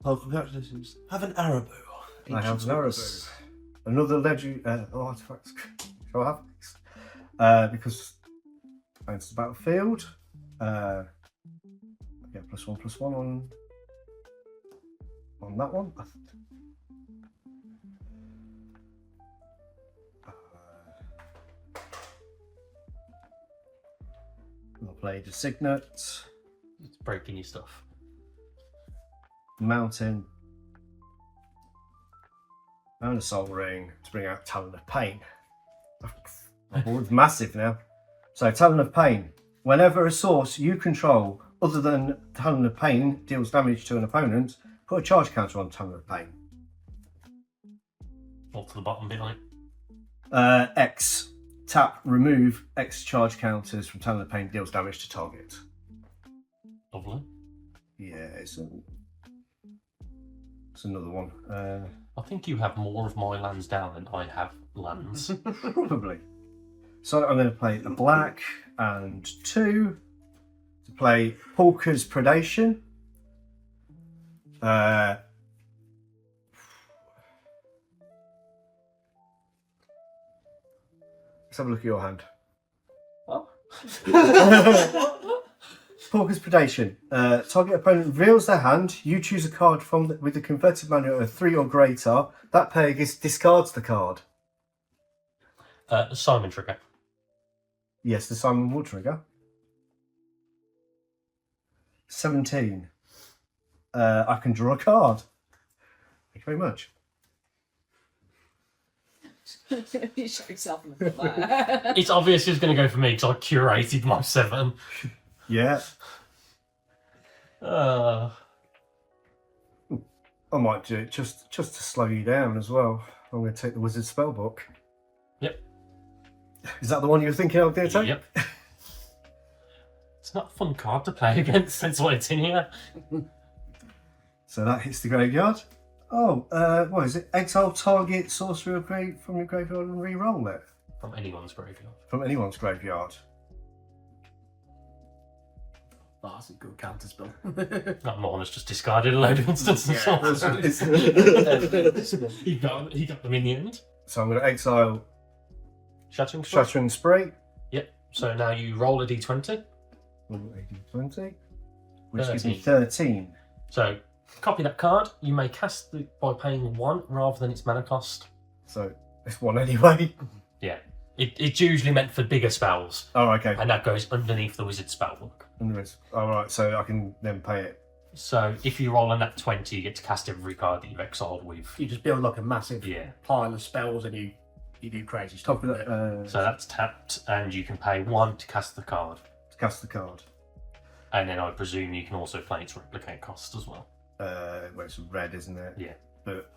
Speaker 3: Oh, congratulations. Have an Arabu.
Speaker 2: I have an Arabu. Another legendary artifact. Shall I have next? Because it's the battlefield. I get +1/+1 on that one. I'll play the Signet,
Speaker 1: It's breaking your stuff.
Speaker 2: Mountain, and a Soul Ring to bring out Talon of Pain. My board's massive now. So Talon of Pain. Whenever a source you control other than Talon of Pain deals damage to an opponent, put a charge counter on Talon of Pain.
Speaker 1: All to the bottom bit, like.
Speaker 2: X. Tap, remove X charge counters from Talon of Pain, deals damage to target.
Speaker 1: Lovely.
Speaker 2: Yeah, it's another one.
Speaker 1: I think you have more of my lands down than I have lands.
Speaker 2: Probably. So I'm going to play a black and 2 to play Hawker's Predation. Let's have a look at your hand.
Speaker 1: Oh.
Speaker 2: Hawker's Predation. Target opponent reveals their hand. You choose a card with the converted mana of 3 or greater. That player discards the card.
Speaker 1: Simon trigger.
Speaker 2: Yes, the Simon Wood trigger. 17. I can draw a card. Thank you very much.
Speaker 5: You shot yourself in the foot there.
Speaker 1: It's obvious who's going to go for me because I curated my 7.
Speaker 2: Yeah.
Speaker 1: Uh,
Speaker 2: I might do it just to slow you down as well. I'm going to take the Wizard Spellbook.
Speaker 1: Yep.
Speaker 2: Is that the one you were thinking I was going to take?
Speaker 1: Yep. It's not a fun card to play against. That's why it's in here.
Speaker 2: So that hits the graveyard. Oh, what is it? Exile target sorcerer from your graveyard and re-roll it.
Speaker 1: From anyone's graveyard.
Speaker 2: From anyone's graveyard.
Speaker 4: That's a good counter spell.
Speaker 1: Not more, has just discarded a load of instances. He got them in the end.
Speaker 2: So I'm going to exile
Speaker 1: Shattering spray.
Speaker 2: Shattering Spray.
Speaker 1: Yep. So now you roll a d20.
Speaker 2: 18, 20. Which gives me
Speaker 1: 13.
Speaker 2: 13.
Speaker 1: So, copy that card. You may cast it by paying 1 rather than its mana cost.
Speaker 2: So it's 1 anyway.
Speaker 1: Yeah. It's usually meant for bigger spells,
Speaker 2: Oh, okay.
Speaker 1: and that goes underneath the wizard spellbook.
Speaker 2: All right, so I can then pay it.
Speaker 1: So, if you roll on that 20, you get to cast every card that you've exiled with.
Speaker 4: You just build like a massive
Speaker 1: Yeah.
Speaker 4: pile of spells and you do crazy stuff
Speaker 2: Top of
Speaker 4: with it.
Speaker 2: that,
Speaker 1: So that's tapped, and you can pay 1 to cast the card.
Speaker 2: to cast the card.
Speaker 1: And then I presume you can also play its replicate cost as well.
Speaker 2: Well, it's red, isn't it?
Speaker 1: Yeah.
Speaker 2: But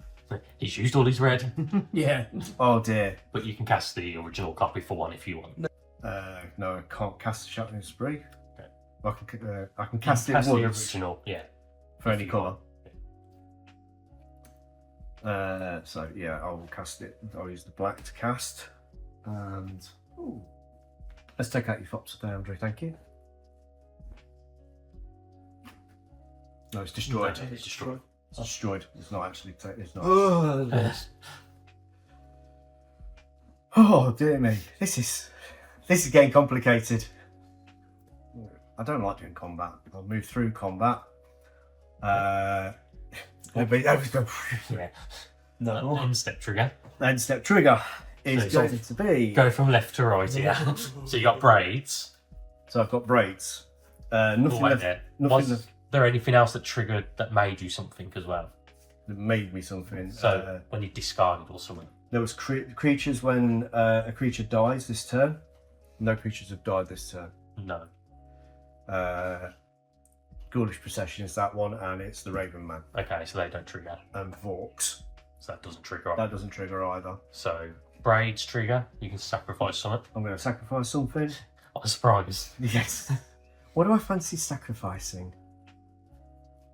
Speaker 1: He's used all his red,
Speaker 4: Yeah.
Speaker 2: oh dear.
Speaker 1: but you can cast the original copy for 1 if you want.
Speaker 2: No, I can't cast the Shattering Spree.
Speaker 1: Okay.
Speaker 2: I can cast it
Speaker 1: Cast the
Speaker 2: once
Speaker 1: original, yeah.
Speaker 2: for any
Speaker 1: if you
Speaker 2: colour.
Speaker 1: want.
Speaker 2: So yeah, I will cast it. I'll use the black to cast, and let's take out your fops today, Andrew. Thank you. No, it's destroyed.
Speaker 1: No, it's destroyed.
Speaker 2: It's destroyed. It's not actually. It's not. Oh dear me, this is getting complicated. I don't like doing combat. I'll move through combat.
Speaker 1: Yeah.
Speaker 2: No.
Speaker 1: End step trigger.
Speaker 2: End step trigger is
Speaker 1: So
Speaker 2: going to be.
Speaker 1: Go from left to right here. So you got braids.
Speaker 2: So I've got braids. Nothing
Speaker 1: Right
Speaker 2: left.
Speaker 1: there.
Speaker 2: Nothing
Speaker 1: Was
Speaker 2: left
Speaker 1: there anything else that triggered that made you something as well?
Speaker 2: that made me something.
Speaker 1: So when you discarded or something.
Speaker 2: There was creatures when a creature dies this turn. No creatures have died this turn.
Speaker 1: No.
Speaker 2: Ghoulish Procession is that one, and it's the Raven Man
Speaker 1: Okay, so they don't trigger.
Speaker 2: and Vorks.
Speaker 1: So that doesn't trigger.
Speaker 2: That doesn't trigger either.
Speaker 1: So braids trigger. You can sacrifice something.
Speaker 2: I'm going to sacrifice something.
Speaker 1: I'm surprised.
Speaker 2: Yes. What do I fancy sacrificing?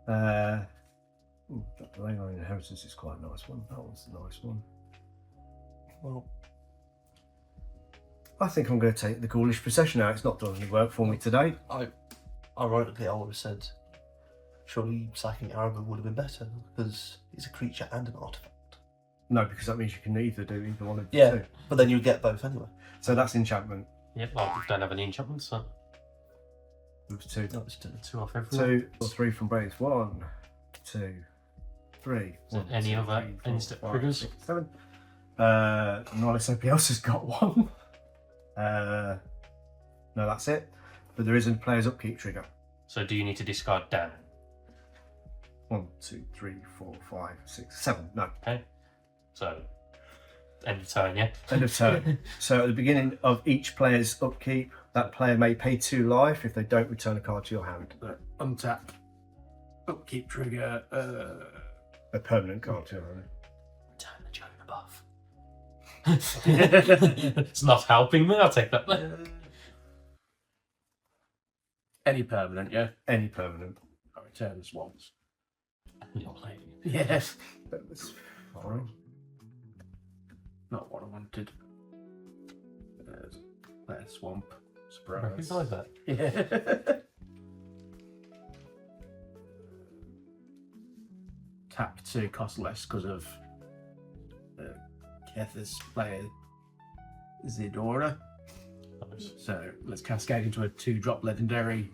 Speaker 2: That Laying on Inheritance is quite a nice one. That one's a nice one. Well, I think I'm going to take the Ghoulish Procession out. It's not done any work for me today.
Speaker 3: Ironically, I would have said, surely sacking Aragorn would have been better because he's a creature and an artifact.
Speaker 2: No, because that means you can either do either one of the
Speaker 3: Yeah,
Speaker 2: two.
Speaker 3: but then you get both anyway.
Speaker 2: So that's enchantment.
Speaker 1: Yep, well, we don't have any enchantments, so
Speaker 2: It was two.
Speaker 3: No, it's two.
Speaker 1: 2 off everyone.
Speaker 2: 2 or 3 from Braids. 1, 2, 3.
Speaker 1: Is there any other end-step triggers?
Speaker 2: 6, 7. Not unless somebody else has got one. No, that's it. But there is a player's upkeep trigger.
Speaker 1: So do you need to discard down?
Speaker 2: 1, 2, 3, 4, 5, 6, 7. No.
Speaker 1: Okay. So end of turn, yeah?
Speaker 2: End of turn. So at the beginning of each player's upkeep, that player may pay 2 life if they don't return a card to your hand.
Speaker 4: Untap. Upkeep trigger.
Speaker 2: A permanent card to your hand.
Speaker 1: Turn the Joan above. It's not helping me, I'll take that.
Speaker 4: Any permanent, yeah.
Speaker 2: Any permanent.
Speaker 4: I return the swamps.
Speaker 1: Your lady.
Speaker 4: Yes.
Speaker 2: That's fine.
Speaker 4: Not what I wanted. There's swamp. Surprise.
Speaker 1: Recognise that.
Speaker 4: Yeah. Tap to cost less because of Keth's player Zidora. So let's cascade into a 2-drop legendary.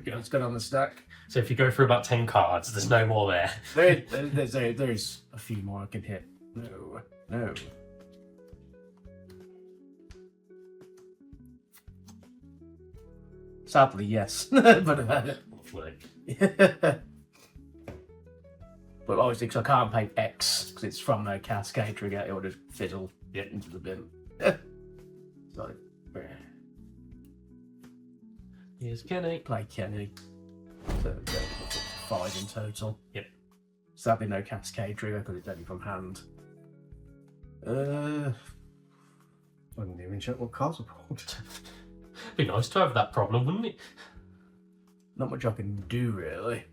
Speaker 4: It's got on the stack.
Speaker 1: So if you go through about 10 cards, there's no more there.
Speaker 4: There's a few more I can hit. No. Sadly, yes. but
Speaker 1: Lovely.
Speaker 4: but obviously, because I can't pay X because it's from a cascade trigger, it will just fizzle into the bin. So,
Speaker 1: Here's Kenny.
Speaker 4: play Kenny. So, 5 in total.
Speaker 1: Yep.
Speaker 4: Sadly, no cascade trigger because it's only from hand.
Speaker 2: I didn't even check what cards I pulled.
Speaker 1: Be nice to have that problem, wouldn't it?
Speaker 4: Not much I can do, really.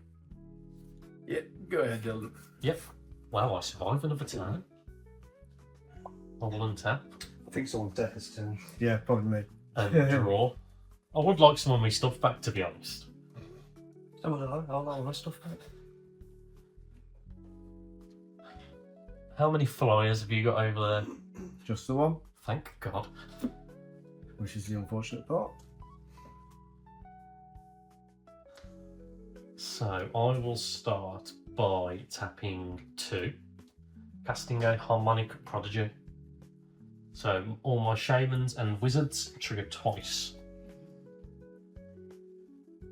Speaker 4: Yeah, go ahead, Dylan.
Speaker 1: Yep. Wow, I survived another turn. I'll untap
Speaker 2: I think someone's dead this turn. Yeah, probably me.
Speaker 1: and draw. I would like some of my stuff back, to be honest.
Speaker 3: Oh, I'll allow my stuff back.
Speaker 1: How many flyers have you got over there?
Speaker 2: Just the one,
Speaker 1: Thank God.
Speaker 2: which is the unfortunate part.
Speaker 1: So I will start by tapping 2, casting a Harmonic Prodigy. So all my shamans and wizards trigger twice.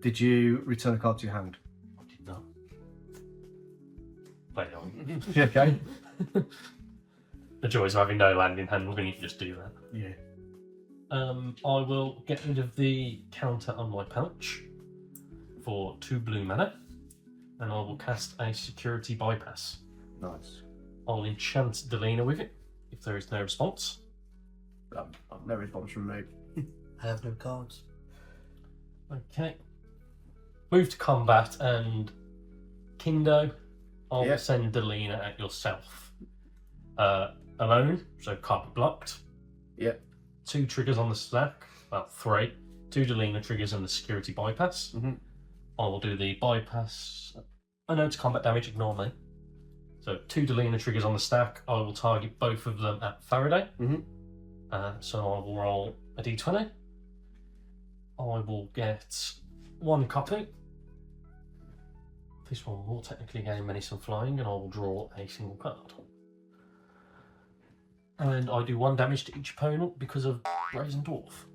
Speaker 2: Did you return a card to your hand?
Speaker 1: I did not. Play it on.
Speaker 2: Okay.
Speaker 1: The joys of having no land in hand, we're going to just do that.
Speaker 2: Yeah.
Speaker 1: I will get rid of the counter on my pouch for 2 blue mana, and I will cast a security bypass.
Speaker 2: Nice.
Speaker 1: I'll enchant Delina with it if there is no response.
Speaker 4: No response from me.
Speaker 3: I have no cards.
Speaker 1: Okay. Move to combat, and Kindo, I'll
Speaker 4: Yeah.
Speaker 1: send Delina at yourself. Alone, so can't be blocked.
Speaker 4: Yep.
Speaker 1: 2 triggers on the stack, well 3. 2 Delina triggers and the security bypass.
Speaker 4: Mhm.
Speaker 1: I will do the bypass. I know it's combat damage, ignore me. So 2 Delina triggers on the stack. I will target both of them at Faraday.
Speaker 4: Mhm.
Speaker 1: So I will roll a d20. I will get 1 copy. This one will technically gain Menace and Flying, and I will draw a single card. And I do 1 damage to each opponent because of Brazen Dwarf.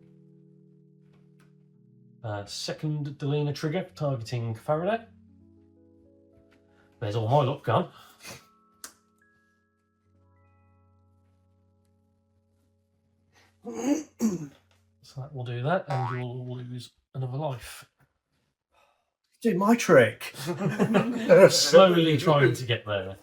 Speaker 1: Second Delina trigger, targeting Faraday. There's all my luck gone. So that will do that, and you'll lose another life.
Speaker 2: Do my trick.
Speaker 1: Slowly trying to get there.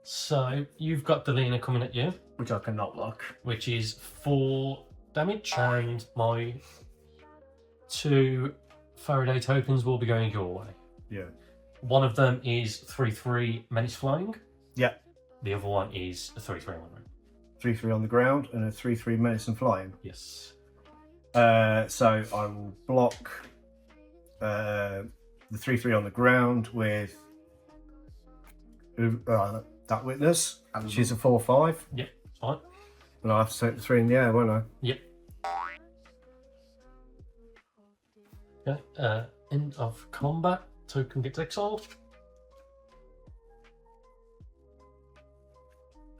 Speaker 1: So you've got Delina coming at you,
Speaker 4: Which I cannot block.
Speaker 1: which is 4 damage, and my 2 Faraday tokens will be going your way.
Speaker 2: Yeah.
Speaker 1: One of them is 3/3 Menace Flying.
Speaker 2: Yeah.
Speaker 1: The other one is a 3/3 one.
Speaker 2: 3/3 on the ground and a 3/3 menace and flying.
Speaker 1: Yes.
Speaker 2: So I will block the 3/3 on the ground with that witness. She's a 4/5.
Speaker 1: Yep, fine.
Speaker 2: And I have to take the 3 in the air, won't I?
Speaker 1: Yep. Okay. End of combat. Token gets exiled.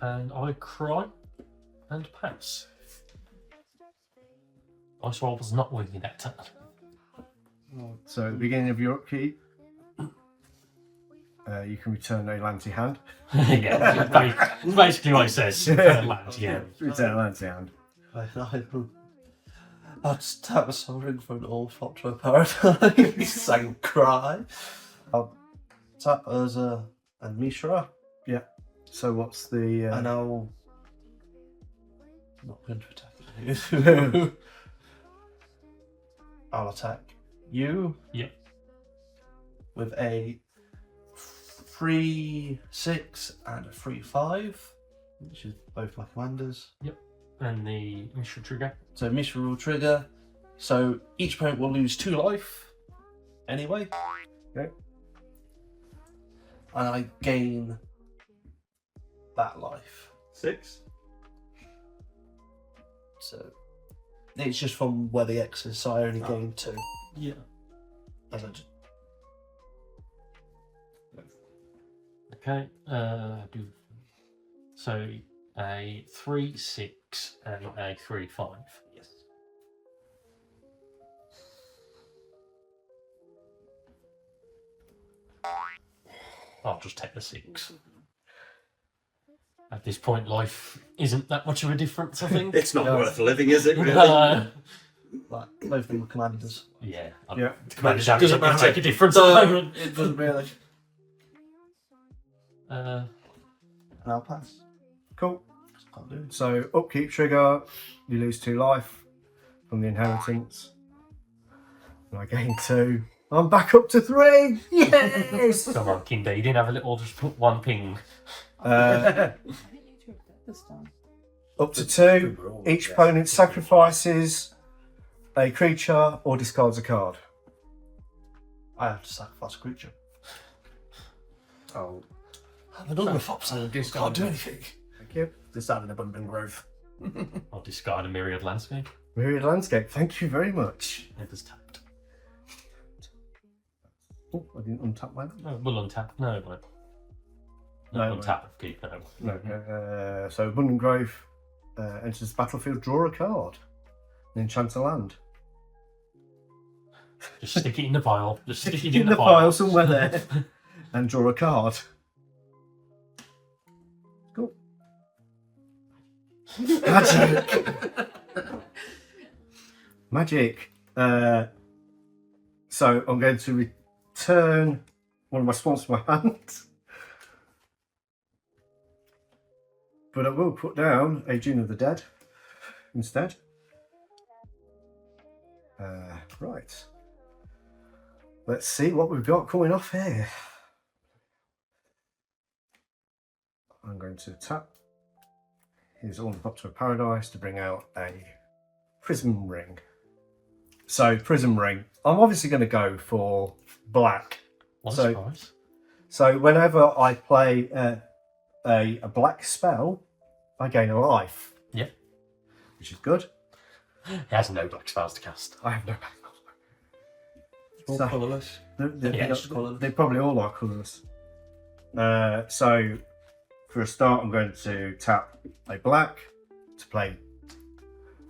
Speaker 1: And I cry and pass. Ice roll was not with me that turn.
Speaker 2: So at the beginning of your upkeep, you can return a land to your hand.
Speaker 1: Yeah, basically what it says. Land, yeah.
Speaker 2: Return a land to your hand.
Speaker 3: I'll just tap a sovereign for an all flop to a paradise and cry. I'll tap Urza and Mishra,
Speaker 2: So what's the...
Speaker 3: and I'll... I'm not going to attack you. I'll attack you.
Speaker 1: Yep.
Speaker 3: With a 3/6 and a 3/5, which is both my commanders.
Speaker 1: And the Mishra trigger.
Speaker 3: So Mishra will trigger. So each opponent will lose 2 life. Anyway.
Speaker 2: Okay.
Speaker 3: And I gain that life.
Speaker 2: 6.
Speaker 3: So it's just from where the X is, so I only gain 2.
Speaker 1: Yeah.
Speaker 3: As I just...
Speaker 1: Okay. So a 3/6 and a 3/5.
Speaker 3: Yes.
Speaker 1: I'll just take the 6. At this point, life isn't that much of a difference, I think.
Speaker 6: It's not worth living, is it, really?
Speaker 3: Like, both of them are commanders.
Speaker 1: Yeah.
Speaker 2: Yeah.
Speaker 1: Commanders
Speaker 3: Doesn't
Speaker 1: don't
Speaker 3: matter.
Speaker 1: make a difference at the moment.
Speaker 3: It doesn't really.
Speaker 1: Uh,
Speaker 3: And I'll pass.
Speaker 2: Cool.
Speaker 3: Can't do it.
Speaker 2: So upkeep trigger, you lose 2 life from the inheritance. And I gain 2. I'm back up to 3! Yes!
Speaker 1: come on, Kinder, you didn't have a little just put 1 ping.
Speaker 2: Uh,
Speaker 5: This time.
Speaker 2: up to 2. Each opponent sacrifices a creature or discards a card.
Speaker 3: I have to sacrifice a creature.
Speaker 2: Oh,
Speaker 3: I'm another fox. Can't do anything.
Speaker 2: thank you.
Speaker 4: Decided abundant growth.
Speaker 1: I'll discard a Myriad Landscape.
Speaker 2: Myriad Landscape, thank you very much.
Speaker 1: It was tapped.
Speaker 2: Oh, I didn't untap my land.
Speaker 1: No, we'll untap. No, no.
Speaker 2: No,
Speaker 1: Untap. Keep no.
Speaker 2: No. So Abundant Grove enters the battlefield, draw a card, and enchant a land.
Speaker 1: Just stick it in the pile. Just stick it
Speaker 2: In the pile somewhere there, and draw a card. Cool. Magic. Magic. So I'm going to return one of my spawns to my hand. But I will put down a June of the Dead instead. Right. Let's see what we've got coming off here. I'm going to tap. Here's all the Optima Paradise to bring out a Prism Ring. So Prism Ring. I'm obviously going to go for black.
Speaker 1: What a surprise.
Speaker 2: So whenever I play a black spell, I gain a life.
Speaker 1: Yeah.
Speaker 2: Which is good.
Speaker 1: He has no black spells to cast.
Speaker 2: I have no black
Speaker 3: All
Speaker 2: So-
Speaker 3: colourless.
Speaker 2: They probably all are colourless. So for a start, I'm going to tap a black to play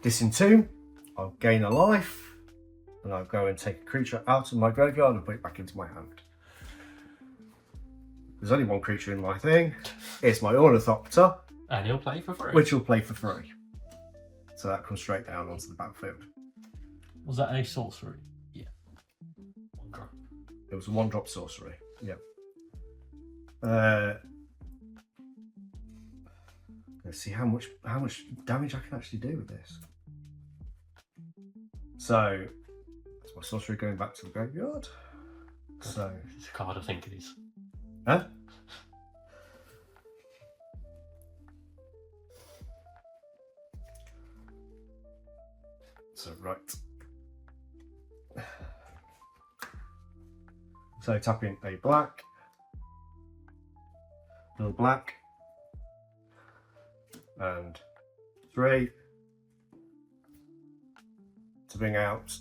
Speaker 2: Disentomb. I'll gain a life, and I'll go and take a creature out of my graveyard and put it back into my hand. There's only one creature in my thing. It's my Ornithopter,
Speaker 1: And he'll play for free.
Speaker 2: which will play for free. So that comes straight down onto the battlefield.
Speaker 1: Was that a sorcery? Yeah. One drop.
Speaker 2: It was a 1-drop sorcery. Yeah. Let's see how much damage I can actually do with this. So that's my sorcery going back to the graveyard. So
Speaker 1: It's a card I think it is.
Speaker 2: huh? So right. So tapping a black, another black, and 3 to bring out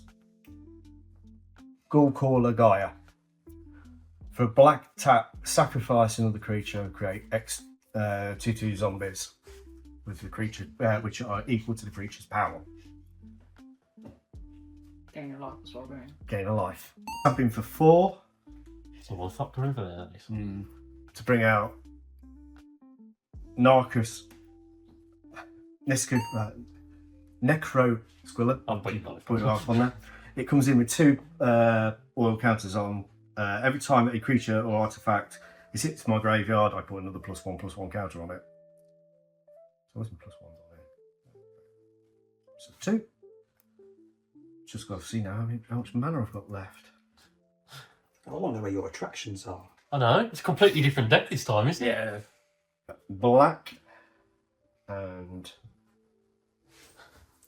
Speaker 2: Ghoulcaller Gaia. For a black tap, sacrifice another creature and create X 2/2 zombies with the creature, which are equal to the creature's power.
Speaker 5: Gain your life as well, going.
Speaker 2: Gain a life. Tapping for 4
Speaker 1: Someone fucked her over there. Lisa.
Speaker 2: to bring out Narcus Necro Squiller.
Speaker 1: I'll put your life.
Speaker 2: Put it off on that. It comes in with 2 oil counters on. Every time a creature or artifact is hit to my graveyard, I put another +1/+1 counter on it. So where's my +1s on it? So 2. Just got to see now how much mana I've got left.
Speaker 3: I wonder where your attractions are.
Speaker 1: I know. It's a completely different deck this time, isn't it?
Speaker 4: Yeah.
Speaker 2: Black and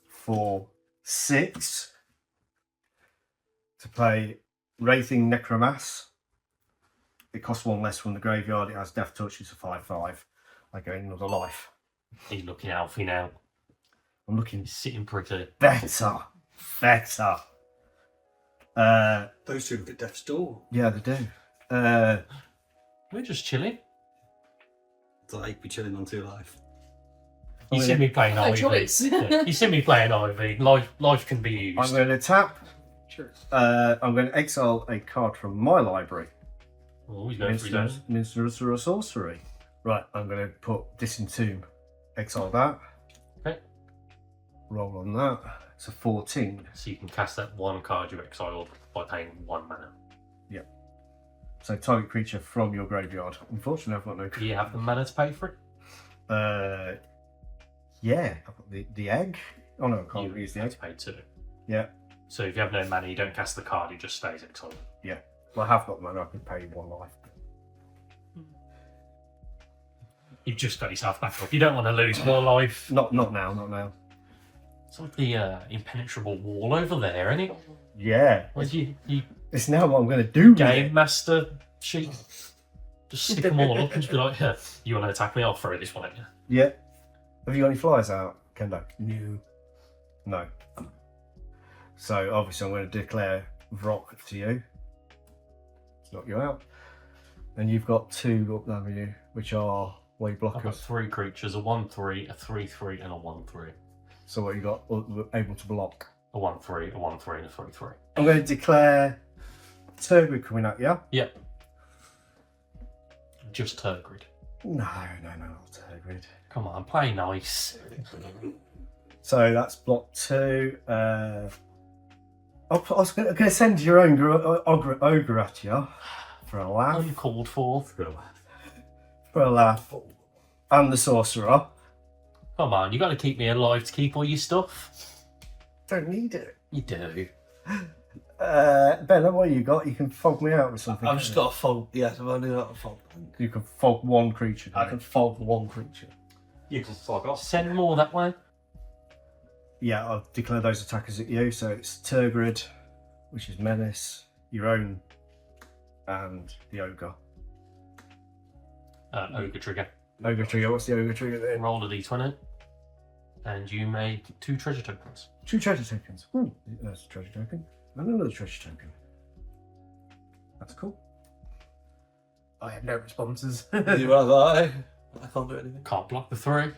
Speaker 2: for 6 to play Wraithing Necromass. It costs 1 less from the graveyard. It has Death Touch. It's a 5/5. I gain another life.
Speaker 1: He's looking healthy now.
Speaker 2: I'm looking
Speaker 1: He's sitting pretty.
Speaker 2: better.
Speaker 3: Those two look at death's door.
Speaker 2: Yeah, they do.
Speaker 1: We're just chilling.
Speaker 3: It's like be chilling on 2 life.
Speaker 1: You
Speaker 2: Oh,
Speaker 1: see
Speaker 2: yeah.
Speaker 1: me playing
Speaker 5: No
Speaker 1: Ivy.
Speaker 5: choice.
Speaker 1: Yeah, you see me playing Ivy. Life can be used.
Speaker 2: I'm going to tap.
Speaker 5: Sure.
Speaker 2: I'm going to exile a card from my library.
Speaker 1: Oh, he's going through those.
Speaker 2: Minister of Sorcery. Right, I'm going to put Disentomb. Exile that.
Speaker 1: Okay.
Speaker 2: Roll on that. It's a 14.
Speaker 1: So you can cast that one card you exiled by paying 1 mana.
Speaker 2: So target creature from your graveyard. Unfortunately, I've got no.
Speaker 1: Do you have the mana to pay for it?
Speaker 2: Yeah, I've got the egg. Oh no, I can't
Speaker 1: You
Speaker 2: use the
Speaker 1: have
Speaker 2: egg.
Speaker 1: to pay 2.
Speaker 2: Yeah,
Speaker 1: So if you have no mana, you don't cast the card, it just stays exiled.
Speaker 2: well, I have got mana. I can pay 1 life.
Speaker 1: You've just got yourself back up. You don't want to lose more life.
Speaker 2: Not now.
Speaker 1: It's like the impenetrable wall over there, isn't it?
Speaker 2: Yeah,
Speaker 1: Like you
Speaker 2: it's now what I'm going to do. with
Speaker 1: game
Speaker 2: it.
Speaker 1: master sheet. Just stick them all up and just be like, yeah, you want to attack me? I'll throw this one at you.
Speaker 2: Yeah. Have you got any flyers out, Kendo? No. So obviously I'm going to declare Vrock to you. knock you out. And you've got 2 up there with you, which are way
Speaker 1: I've got
Speaker 2: blockers.
Speaker 1: 3 creatures, a 1/3, a 3/3, and a 1/3.
Speaker 2: So what you got able to block?
Speaker 1: A 1/3, a 1/3, and a 3/3.
Speaker 2: I'm going to declare Turgid coming at you.
Speaker 1: Yep. Just Turgid.
Speaker 2: No, not Turgid.
Speaker 1: Come on, play nice.
Speaker 2: So that's block 2. I was going to send your own ogre at you for a laugh.
Speaker 1: Uncalled for.
Speaker 2: For a laugh. And the sorcerer.
Speaker 1: Come on, you got to keep me alive to keep all your stuff.
Speaker 2: Don't need it.
Speaker 1: You do.
Speaker 2: Bella, what you got? You can fog me out with something.
Speaker 3: I've just got a fog. Yes, I've only got a fog.
Speaker 2: You can fog 1 creature.
Speaker 3: I can fog 1 creature.
Speaker 1: You can fog off. Send more that way.
Speaker 2: Yeah, I'll declare those attackers at you. So it's Turgid, which is Menace, your own, and the Ogre.
Speaker 1: Ogre trigger.
Speaker 2: Ogre trigger, what's the Ogre trigger then?
Speaker 1: Roll a d20. And you make 2 treasure tokens.
Speaker 2: 2 treasure tokens. That's a treasure token. And another treasure token. That's cool.
Speaker 4: I have no responses.
Speaker 3: You have I can't do anything.
Speaker 1: Can't block the 3.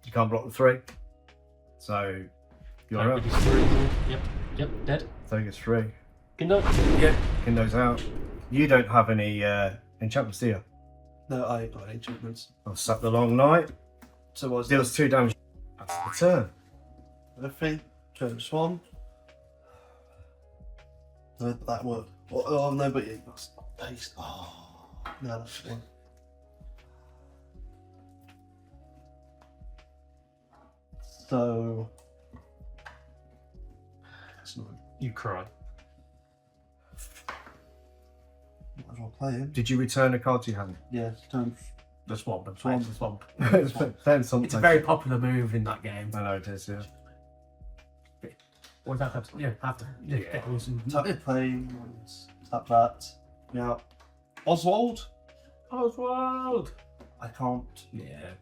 Speaker 2: You can't block the 3. So you're up.
Speaker 1: Ogre's 3. Yep, dead.
Speaker 2: Ogre's 3.
Speaker 1: Kindo.
Speaker 2: Yep, Kindo's out. You don't have any enchantments, do you?
Speaker 3: No, I ain't got any achievements.
Speaker 2: I'll sack the long night.
Speaker 3: So what's
Speaker 2: Deals 2 damage. That's the turn.
Speaker 3: everything? Turn swan. No, that work. Oh no, but that's paste. Oh no, that's one. So that's not.
Speaker 1: You cry.
Speaker 3: Might as well play him.
Speaker 2: Did you return a card to your hand?
Speaker 3: Yeah, turn.
Speaker 4: The swamp.
Speaker 3: Swamp.
Speaker 4: The swamp.
Speaker 2: Then something.
Speaker 4: It's a very popular move in that game.
Speaker 2: I know it is, yeah.
Speaker 4: Or have to, get Wilson.
Speaker 3: Tap play. Tap that. Now, Oswald.
Speaker 4: Oswald!
Speaker 3: I can't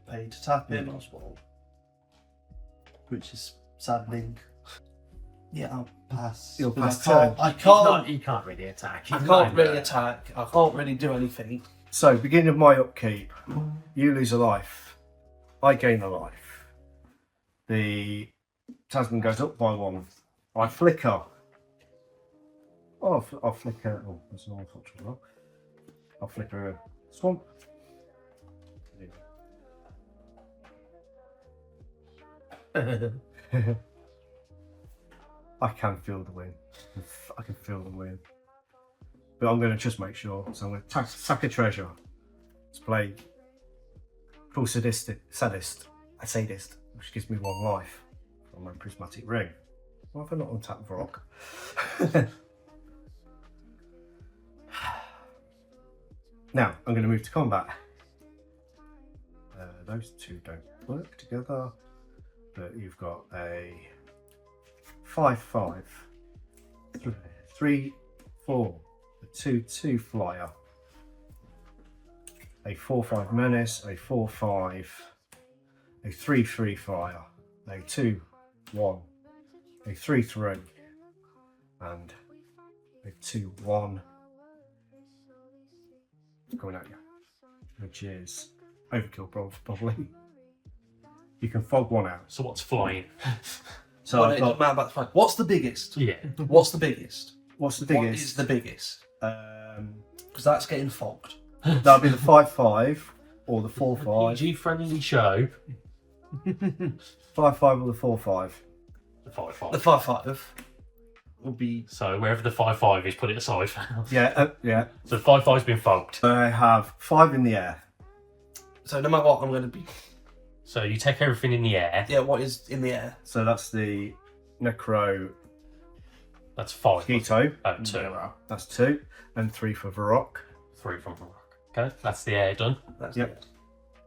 Speaker 3: pay to tap in Oswald, which is saddening. Yeah, I'll pass.
Speaker 2: You'll pass
Speaker 3: I can't.
Speaker 4: He can't really attack.
Speaker 3: I can't really attack. I can't really do anything.
Speaker 2: So, beginning of my upkeep, you lose a life. I gain a life. The talisman goes up by 1. I flicker. Oh, I'll flicker. Oh, that's an unfortunate roll. I'll flicker a swamp. I can feel the wind. I can feel the wind. But I'm going to just make sure. So I'm going to sack a treasure. Let's play Cruel sadist, a sadist, which gives me 1 life from my prismatic ring. Why have I not untapped Varrock? Now, I'm going to move to combat. Those 2 don't work together, but you've got a 5/5, 3/4, a 2/2 flyer, a 4/5 menace, a 4/5, a 3/3 flyer, a 2/1, a 3/3, and a 2/1 coming at you, which is overkill probably. You can fog 1 out.
Speaker 1: So what's flying?
Speaker 2: So I've got,
Speaker 3: Man, back to fight. What's the biggest?
Speaker 1: Yeah.
Speaker 3: What's the biggest?
Speaker 2: what's the
Speaker 3: What
Speaker 2: biggest?
Speaker 3: is the biggest?
Speaker 2: Um,
Speaker 3: Because that's getting fogged.
Speaker 2: that'll be the 5/5 or the 4/5.
Speaker 1: PG-friendly show.
Speaker 2: 5/5 or the 4/5.
Speaker 1: The 5/5.
Speaker 3: The 5/5 will be.
Speaker 1: So wherever the 5/5 is, put it aside.
Speaker 2: Yeah, yeah.
Speaker 1: So the 5/5's been fogged.
Speaker 2: I have 5 in the air.
Speaker 3: So no matter what, I'm going to be.
Speaker 1: So you take everything in the air.
Speaker 3: Yeah, what is in the air?
Speaker 2: So that's the Necro
Speaker 1: That's 5.
Speaker 2: Mosquito.
Speaker 1: 2.
Speaker 2: That's 2. And 3 for Varrock.
Speaker 1: 3 from Rock. Okay, that's the air done.
Speaker 3: That's
Speaker 2: Yep.
Speaker 3: it.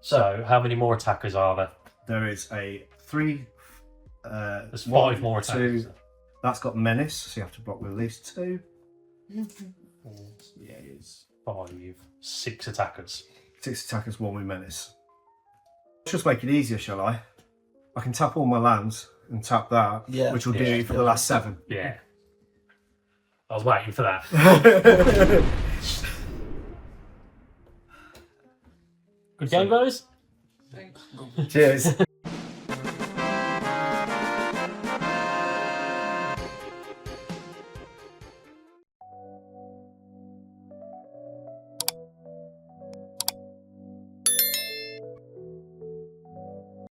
Speaker 1: So how many more attackers are there?
Speaker 2: There is a 3.
Speaker 1: There's
Speaker 2: 1,
Speaker 1: 5 more attackers.
Speaker 2: 2. That's got Menace, so you have to block with at least 2.
Speaker 1: Yeah, it's 5, 6 attackers.
Speaker 2: 6 attackers, 1 with Menace. Let's just make it easier, shall I? I can tap all my lands and tap that,
Speaker 3: Yeah.
Speaker 2: which will do
Speaker 1: Yeah.
Speaker 2: for the last 7.
Speaker 1: Yeah. I was waiting for that. Good game, guys.
Speaker 5: Thanks.
Speaker 4: Cheers.